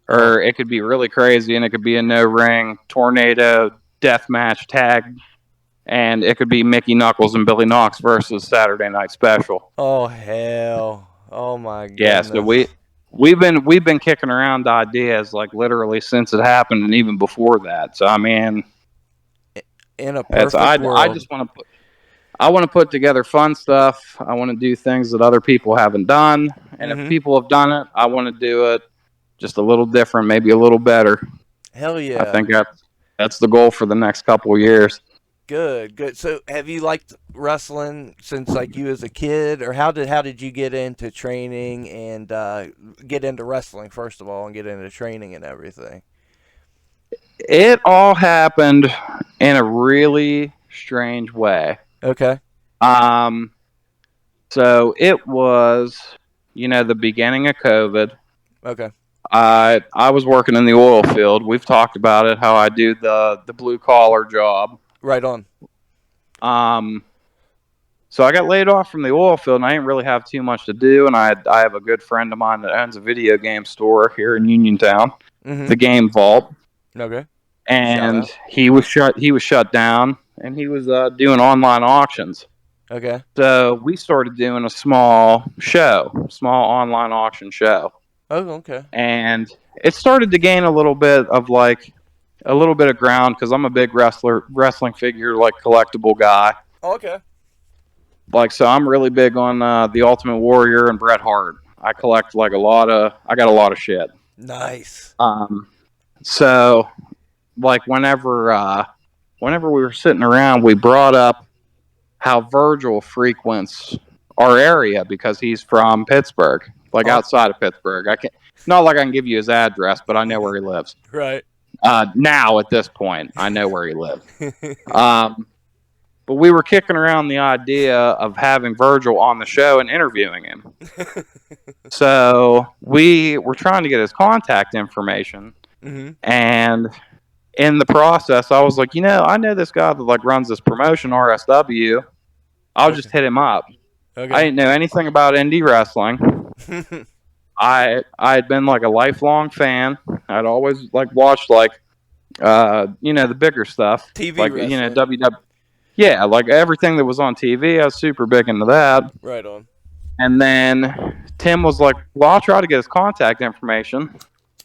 or it could be really crazy and it could be a no ring tornado deathmatch tag. And it could be Mickey Knuckles and Billy Knox versus Saturday Night Special. Oh hell! Oh my goodness! Yeah, so we've been kicking around ideas like literally since it happened, and even before that. So I mean, in a perfect world, I just want to put together fun stuff. I want to do things that other people haven't done, and if people have done it, I want to do it just a little different, maybe a little better. Hell yeah! I think that's the goal for the next couple of years. Good. So, have you liked wrestling since like you as a kid, or how did you get into training and get into wrestling first of all, and get into training and everything? It all happened in a really strange way. Okay. So it was, the beginning of COVID. Okay. I was working in the oil field. We've talked about it, how I do the blue collar job. Right on. So I got laid off from the oil field, and I didn't really have too much to do. And I have a good friend of mine that owns a video game store here in Uniontown, the Game Vault. Okay. And he was shut down, and he was doing online auctions. Okay. So we started doing a small online auction show. Oh, okay. And it started to gain a little bit of ground because I'm a big wrestling figure, like collectible guy. Oh, okay. like, so I'm really big on the Ultimate Warrior and Bret Hart. I collect like I got a lot of shit. Nice. So like whenever we were sitting around, we brought up how Virgil frequents our area because he's from Pittsburgh, like outside of Pittsburgh. I can't, not like I can give you his address, but I know where he lives. Right. Now at this point, I know where he lives. But we were kicking around the idea of having Virgil on the show and interviewing him. So we were trying to get his contact information, and in the process, I was like, I know this guy that like runs this promotion, RSW. I'll just hit him up. Okay. I didn't know anything about indie wrestling. I had been like a lifelong fan. I'd always like watched like the bigger stuff, TV like wrestling. WWE. Yeah, like everything that was on TV. I was super big into that. Right on. And then Tim was like, "Well, I'll try to get his contact information."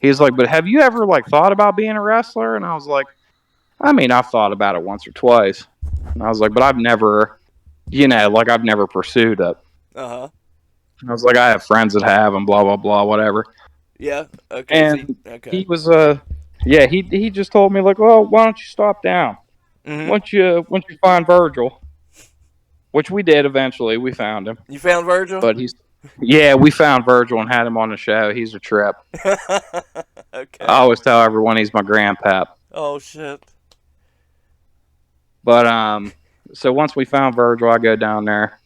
He's like, "But have you ever like thought about being a wrestler?" And I was like, "I mean, I've thought about it once or twice." And I was like, "But I've never, I've never pursued it." Uh-huh. I was like, "I have friends that have, and blah blah blah, whatever." Yeah. Okay. And okay. he was he just told me like, "Well, why don't you stop down? Once you find Virgil," which we did eventually. We found him. You found Virgil? But we found Virgil and had him on the show. He's a trip. Okay. I always tell everyone he's my grandpap. Oh shit. But so once we found Virgil, I go down there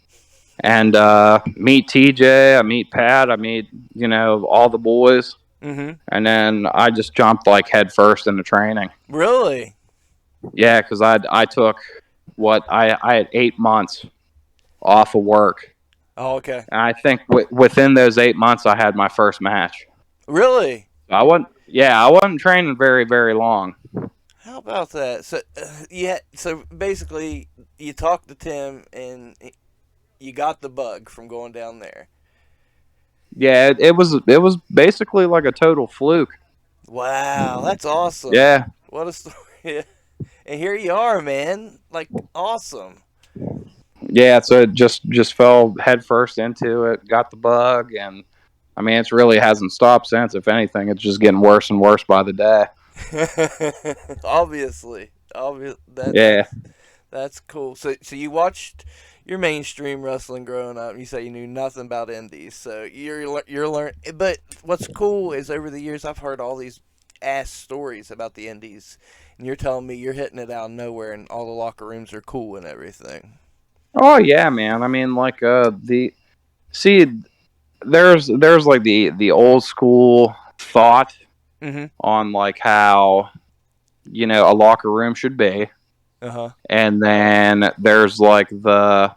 and meet TJ. I meet Pat. I meet all the boys. And then I just jumped like head first into training. Really? Yeah, because I took I had 8 months off of work. Oh, okay. And I think within those 8 months, I had my first match. Really? I wasn't training very, very long. How about that? So, so basically, you talked to Tim and you got the bug from going down there. Yeah, it was basically like a total fluke. Wow, that's awesome. Yeah. What a story. And here you are, man. Like, awesome. Yeah, so it just fell head first into it, got the bug, and I mean, it really hasn't stopped since. If anything, it's just getting worse and worse by the day. Obviously. That's cool. So you watched your mainstream wrestling growing up. You say you knew nothing about indies, so you're learning. But what's cool is over the years I've heard all these ass stories about the indies, and you're telling me you're hitting it out of nowhere, and all the locker rooms are cool and everything. Oh yeah, man. I mean, like there's like the old school thought on like how a locker room should be. And then there's like the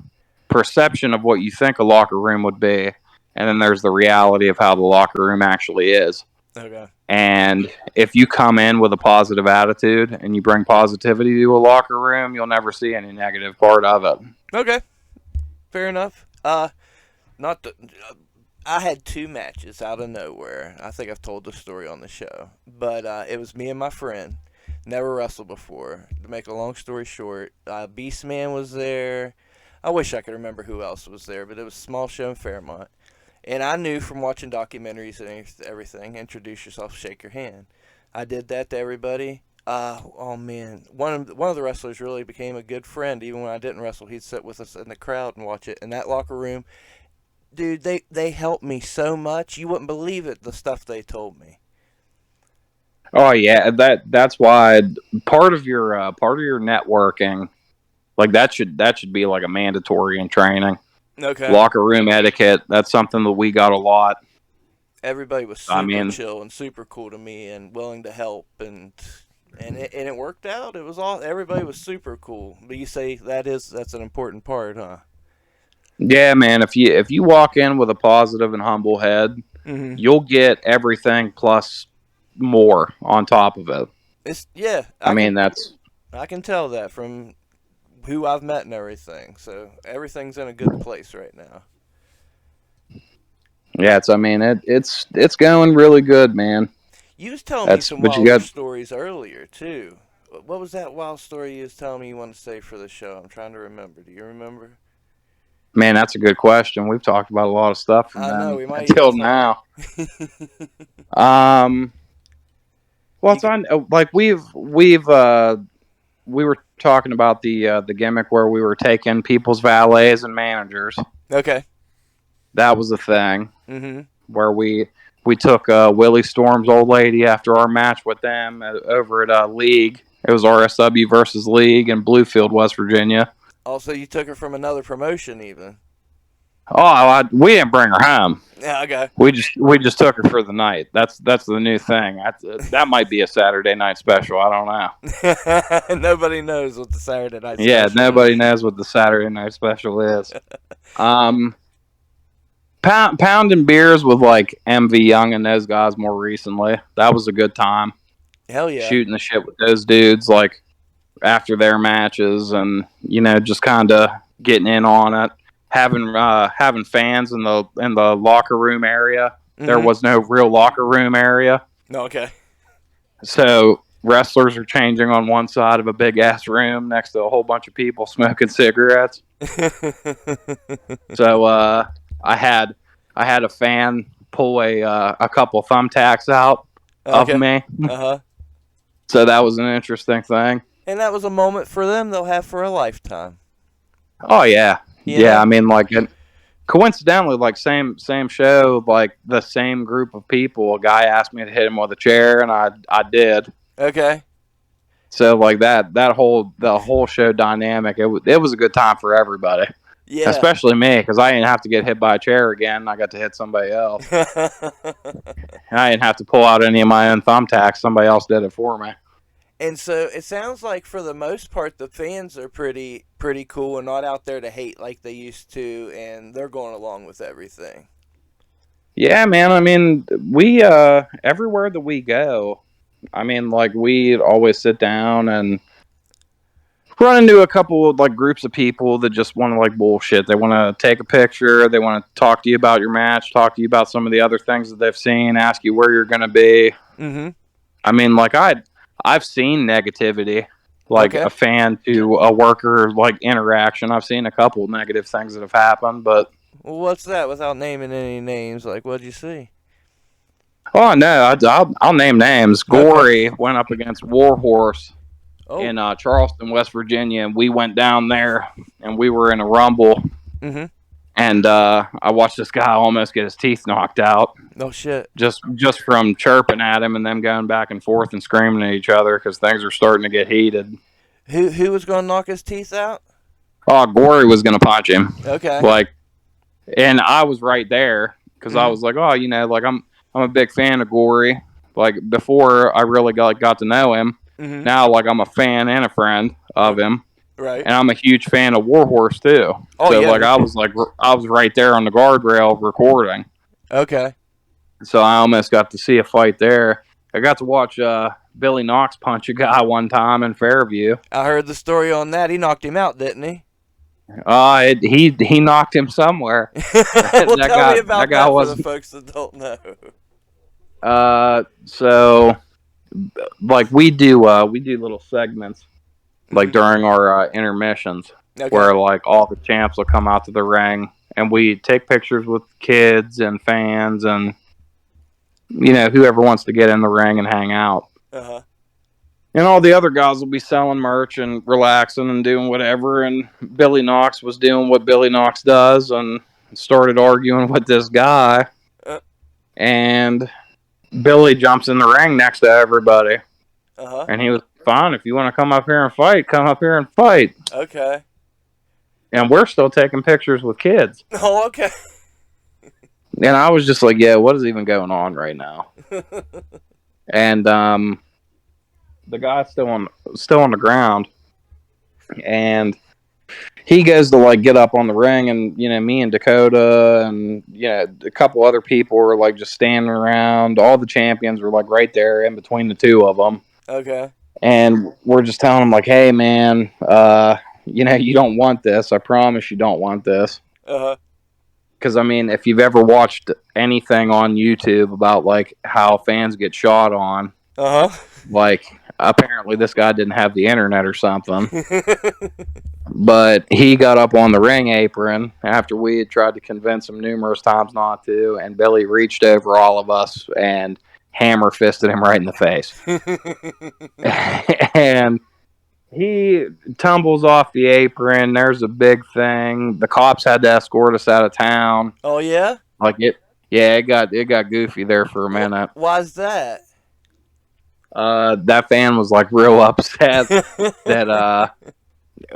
perception of what you think a locker room would be, and then there's the reality of how the locker room actually is. Okay. And if you come in with a positive attitude and you bring positivity to a locker room, you'll never see any negative part of it. Okay. Fair enough. I had 2 matches out of nowhere. I think I've told the story on the show, but it was me and my friend. Never wrestled before. To make a long story short, Beastman was there. I wish I could remember who else was there, but it was a small show in Fairmont. And I knew from watching documentaries and everything, introduce yourself, shake your hand. I did that to everybody. Oh man, one of the wrestlers really became a good friend. Even when I didn't wrestle, he'd sit with us in the crowd and watch it. In that locker room, dude, they helped me so much. You wouldn't believe it, the stuff they told me. Oh yeah, that's why part of your networking, like that should be like a mandatory in training. Okay. Locker room etiquette. That's something that we got a lot. Everybody was super chill and super cool to me and willing to help and it worked out. It was all everybody was super cool. But you say that's an important part, huh? Yeah, man. If you walk in with a positive and humble head, you'll get everything plus more on top of it. I can tell that from who I've met and everything. So everything's in a good place right now. Yeah, it's going really good, man. You was telling me some wild stories earlier too. What was that wild story you was telling me you wanted to say for the show? I'm trying to remember. Do you remember? Man, that's a good question. We've talked about a lot of stuff from I know, then we might until even now. Well, it's on. Like we were talking about the gimmick where we were taking people's valets and managers. Okay. That was the thing Mm-hmm. where we took Willie Storm's old lady after our match with them over at League. It was RSW versus League in Bluefield, West Virginia. Also, you took her from another promotion, even. Oh, we didn't bring her home. Yeah. Okay. We just took her for the night. That's the new thing. That might be a Saturday night special. I don't know. Nobody knows what the Saturday night. Yeah, special nobody is. knows what the Saturday night special is. Pounding beers with like MV Young and those guys more recently. That was a good time. Hell yeah. Shooting the shit with those dudes like after their matches, and just kind of getting in on it. Having fans in the locker room area. Mm-hmm. There was no real locker room area. No, okay. So wrestlers are changing on one side of a big ass room next to a whole bunch of people smoking cigarettes. So I had a fan pull a couple thumbtacks out of me. Uh-huh. So that was an interesting thing. And that was a moment for them they'll have for a lifetime. Oh yeah. Yeah. I mean, like, coincidentally, like same show, like the same group of people. A guy asked me to hit him with a chair, and I did. Okay. So like the whole show dynamic, it was a good time for everybody. Yeah. Especially me, because I didn't have to get hit by a chair again. I got to hit somebody else. I didn't have to pull out any of my own thumbtacks. Somebody else did it for me. And so it sounds like for the most part the fans are pretty cool and not out there to hate like they used to, and they're going along with everything. Yeah, man. I mean, we everywhere that we go, I mean, like we always sit down and run into a couple of like groups of people that just want to like bullshit. They want to take a picture. They want to talk to you about your match, talk to you about some of the other things that they've seen, ask you where you're going to be. Mm-hmm. I mean, like I've seen negativity, like Okay. a fan to a worker, like interaction. I've seen a couple of negative things that have happened, but. Well, what's that without naming any names? Like, what'd you see? Oh, no, I'll name names. Gory went up against Warhorse in Charleston, West Virginia, and we went down there, and we were in a rumble. Mm-hmm. And I watched this guy almost get his teeth knocked out. No shit. Just from chirping at him and them going back and forth and screaming at each other because things are starting to get heated. Who was going to knock his teeth out? Oh, Gory was going to punch him. Okay. Like, and I was right there because I was like, oh, like I'm a big fan of Gory. Like before I really got to know him. Mm-hmm. Now, like I'm a fan and a friend of him. Right. And I'm a huge fan of Warhorse too. Oh, so yeah. I was right there on the guardrail recording. Okay. So I almost got to see a fight there. I got to watch Billy Knox punch a guy one time in Fairview. I heard the story on that. He knocked him out, didn't he? He knocked him somewhere. Well, tell me about that for the folks that don't know. So like we do little segments like during our intermissions where like all the champs will come out to the ring and we take pictures with kids and fans and whoever wants to get in the ring and hang out. Uh-huh. And all the other guys will be selling merch and relaxing and doing whatever. And Billy Knox was doing what Billy Knox does and started arguing with this guy. And Billy jumps in the ring next to everybody. Uh-huh. And he was, fine, if you want to come up here and fight, come up here and fight. Okay. And we're still taking pictures with kids. Oh, okay. And I was just like, yeah, what is even going on right now? And the guy's still on the ground. And he goes to like get up on the ring, and me and Dakota and a couple other people were like just standing around. All the champions were like right there in between the two of them. Okay. And we're just telling them like, hey man, you don't want this. I promise you don't want this. Uh-huh. Because I mean, if you've ever watched anything on YouTube about like how fans get shot on, uh-huh, like apparently this guy didn't have the internet or something. But he got up on the ring apron after we had tried to convince him numerous times not to, and Billy reached over all of us and hammer fisted him right in the face. And he tumbles off the apron. There's a big thing. The cops had to escort us out of town. Oh yeah? It got goofy there for a minute. Why's that? That fan was like real upset that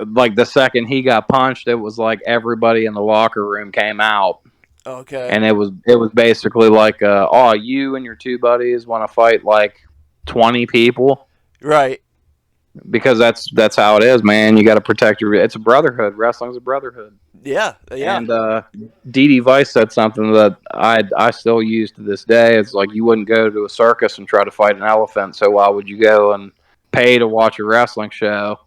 like the second he got punched, it was like everybody in the locker room came out. Okay. And it was basically like, oh, you and your two buddies want to fight like 20 people, right? Because that's how it is, man. You got to protect your. It's a brotherhood. Wrestling's a brotherhood. Yeah. And Dee Vice said something that I still use to this day. It's like you wouldn't go to a circus and try to fight an elephant. So why would you go and pay to watch a wrestling show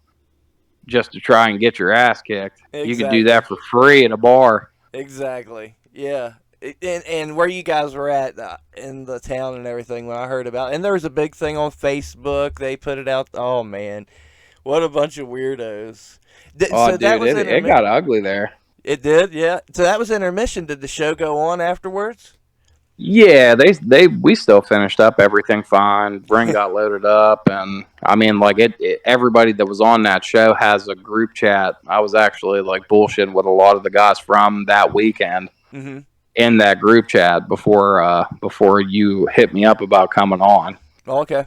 just to try and get your ass kicked? Exactly. You could do that for free at a bar. Exactly. Yeah. And where you guys were at in the town and everything when I heard about it. And there was a big thing on Facebook. They put it out. Oh, man. What a bunch of weirdos. It got ugly there. It did, yeah. So that was intermission. Did the show go on afterwards? Yeah, we still finished up everything fine. Ring got loaded up, and I mean, like everybody that was on that show has a group chat. I was actually like bullshitting with a lot of the guys from that weekend in that group chat before you hit me up about coming on. Oh, okay.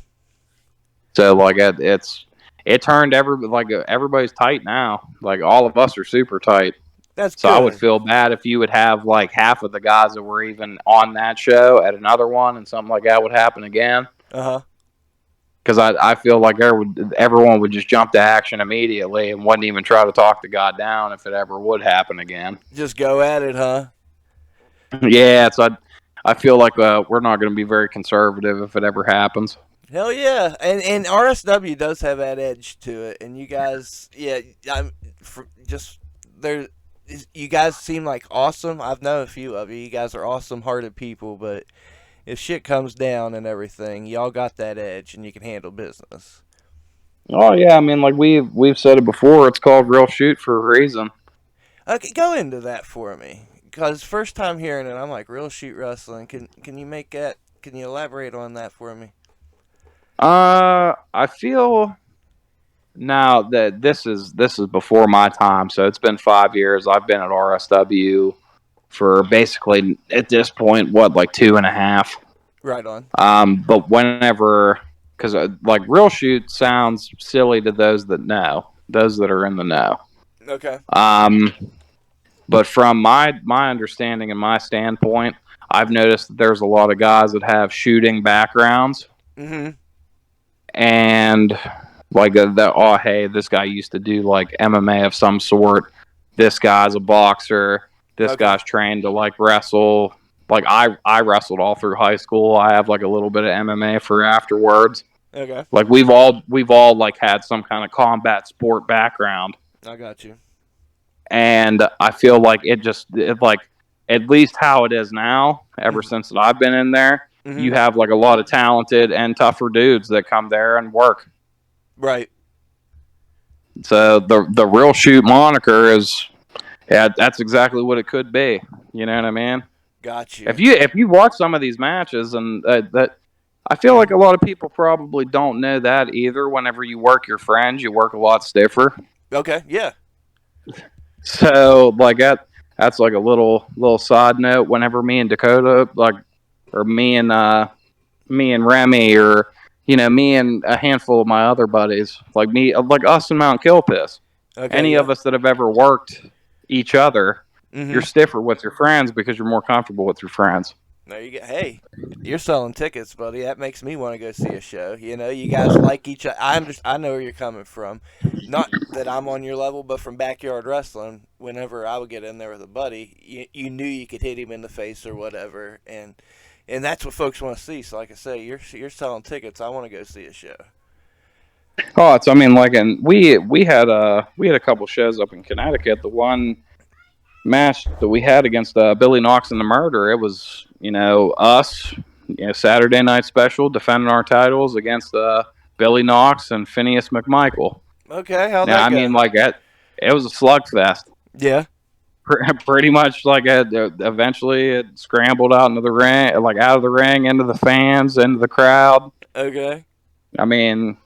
So like it turned everybody's tight now. Like all of us are super tight. That's so good. I would feel bad if you would have like half of the guys that were even on that show at another one, and something like that would happen again. Because I feel like everyone would just jump to action immediately and wouldn't even try to talk the guy down if it ever would happen again. Just go at it, huh? Yeah, so I feel like we're not going to be very conservative if it ever happens. Hell yeah, and RSW does have that edge to it, and you guys, yeah, you guys seem like awesome. I've known a few of you. You guys are awesome-hearted people, but if shit comes down and everything, y'all got that edge, and you can handle business. Oh yeah, I mean, like we've said it before. It's called real shoot for a reason. Okay, go into that for me, because first time hearing it, I'm like, real shoot wrestling. Can you make that? Can you elaborate on that for me? I feel now that this is before my time, so it's been 5 years. I've been at RSW for basically at this point, like 2.5. Right on. But whenever, because like real shoot sounds silly to those that are in the know. Okay. But from my understanding and my standpoint, I've noticed that there's a lot of guys that have shooting backgrounds. And like hey, this guy used to do like MMA of some sort. This guy's a boxer. This guy's trained to like wrestle. Like I wrestled all through high school. I have like a little bit of MMA for afterwards. Okay. Like we've all like had some kind of combat sport background. I got you. And I feel like it like at least how it is now, ever since that I've been in there, you have like a lot of talented and tougher dudes that come there and work. Right. So the real shoot moniker is, that's exactly what it could be. You know what I mean? Got you. If you watch some of these matches, and that I feel like a lot of people probably don't know that either. Whenever you work your friends, you work a lot stiffer. Okay. Yeah. So like that's like a little side note. Whenever me and Dakota or me and Remy, or me and a handful of my other buddies, like us and Mount Killpiss. Okay, any of us that have ever worked each other, you're stiffer with your friends because you're more comfortable with your friends. There you go. Hey, you're selling tickets, buddy. That makes me want to go see a show. You guys like each other. I know where you're coming from. Not that I'm on your level, but from backyard wrestling, whenever I would get in there with a buddy, you knew you could hit him in the face or whatever, and that's what folks want to see. So, like I say, you're selling tickets. I want to go see a show. Oh, and we had a couple shows up in Connecticut. The one match that we had against Billy Knox and the Murder, it was us, Saturday night special, defending our titles against Billy Knox and Phineas McMichael. Okay, how'd Now, that I go? mean, like it was a slugfest. Yeah. Pretty much, like eventually it scrambled out into the ring, like out of the ring, into the fans, into the crowd. Okay. I mean,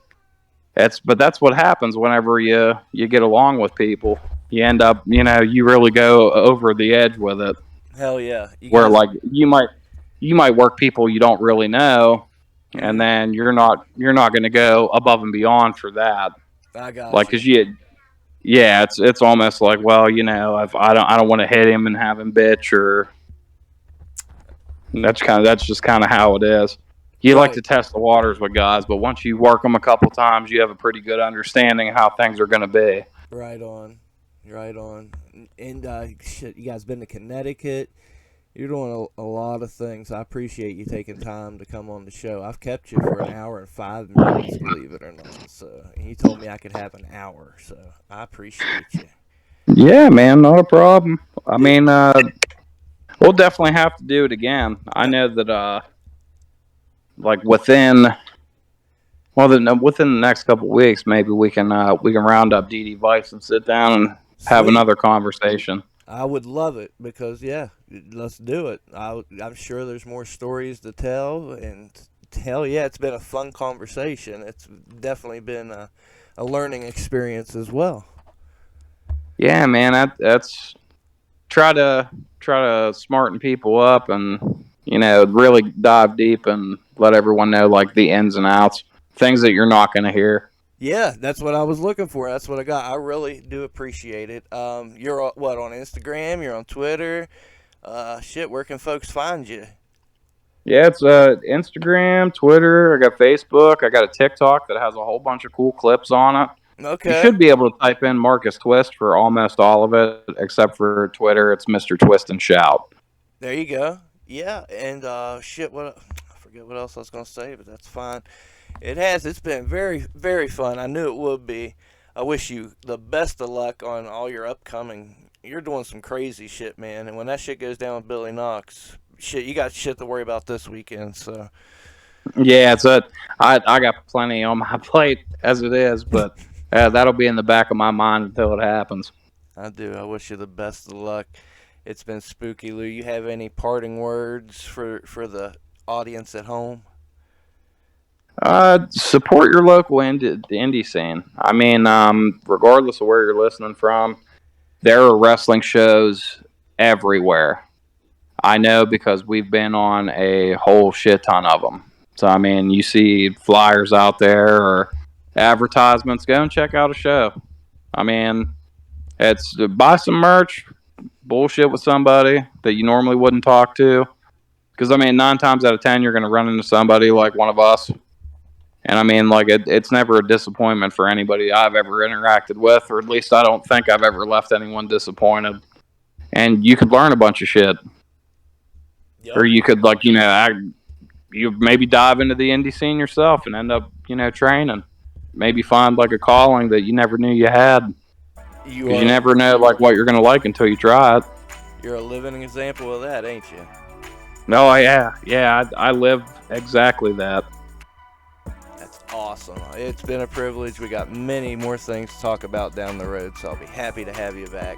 that's what happens whenever you get along with people. You end up, you really go over the edge with it. Hell yeah. You Where guys, like you might work people you don't really know, and then you're not going to go above and beyond for that. I got Like, you. cause it's almost like, well, if I don't want to hit him and have him bitch, or that's just kind of how it is. You like Right. to test the waters with guys, but once you work them a couple times, you have a pretty good understanding of how things are going to be. Right on. Right on. And shit, you guys been to Connecticut? You're doing a lot of things. I appreciate you taking time to come on the show. I've kept you for an hour and 5 minutes, believe it or not. So, and you told me I could have an hour, so I appreciate you. Yeah, man, not a problem. I mean, we'll definitely have to do it again. I know that, like within the next couple of weeks, maybe we can round up DD Vice and sit down and have Sweet. another conversation. I would love it because, yeah, let's do it. I'm sure there's more stories to tell, and hell yeah, it's been a fun conversation. It's definitely been a learning experience as well. Yeah, man, that's try to smarten people up and really dive deep and let everyone know like the ins and outs, things that you're not going to hear. Yeah, that's what I was looking for. That's what I got. I really do appreciate it. You're on Instagram? You're on Twitter? Shit, where can folks find you? Yeah, it's Instagram, Twitter. I got Facebook. I got a TikTok that has a whole bunch of cool clips on it. Okay. You should be able to type in Marcus Twist for almost all of it, except for Twitter. It's Mr. Twist and Shout. There you go. Yeah, and shit, I forget what else I was gonna say, but that's fine. It's been very, very fun. I knew it would be. I wish you the best of luck on all your upcoming. You're doing some crazy shit, man. And when that shit goes down with Billy Knox, shit, you got shit to worry about this weekend. So yeah, I got plenty on my plate as it is, but that'll be in the back of my mind until it happens. I do. I wish you the best of luck. It's been spooky, Lou. You have any parting words for the audience at home? Support your local indie scene. I mean, regardless of where you're listening from, there are wrestling shows everywhere. I know because we've been on a whole shit ton of them. So, I mean, you see flyers out there or advertisements, go and check out a show. I mean, it's buy some merch, bullshit with somebody that you normally wouldn't talk to. Because, I mean, 9 times out of 10, you're going to run into somebody like one of us. And, I mean, like, it's never a disappointment for anybody I've ever interacted with, or at least I don't think I've ever left anyone disappointed. And you could learn a bunch of shit. Yep. Or you could, like, you maybe dive into the indie scene yourself and end up, training. Maybe find, like, a calling that you never knew you had. Because you never know, like, what you're going to like until you try it. You're a living example of that, ain't you? No, yeah. Yeah, I live exactly that. That's awesome. It's been a privilege. We got many more things to talk about down the road, so I'll be happy to have you back.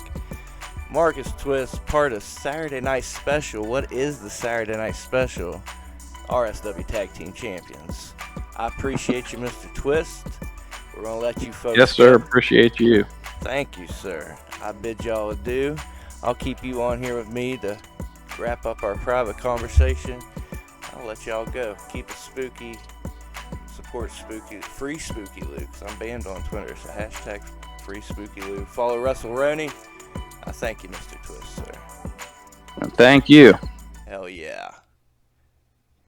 Marcus Twist, part of Saturday Night Special. What is the Saturday Night Special? RSW Tag Team Champions. I appreciate you, Mr. Twist. We're going to let you folks Yes, sir. Appreciate you. Thank you, sir. I bid y'all adieu. I'll keep you on here with me to wrap up our private conversation. I'll let y'all go. Keep it spooky. Support Spooky. Free Spooky Lou, because I'm banned on Twitter. So hashtag Free Spooky Lou. Follow Wrestleroni. I thank you, Mr. Twist, sir. Thank you.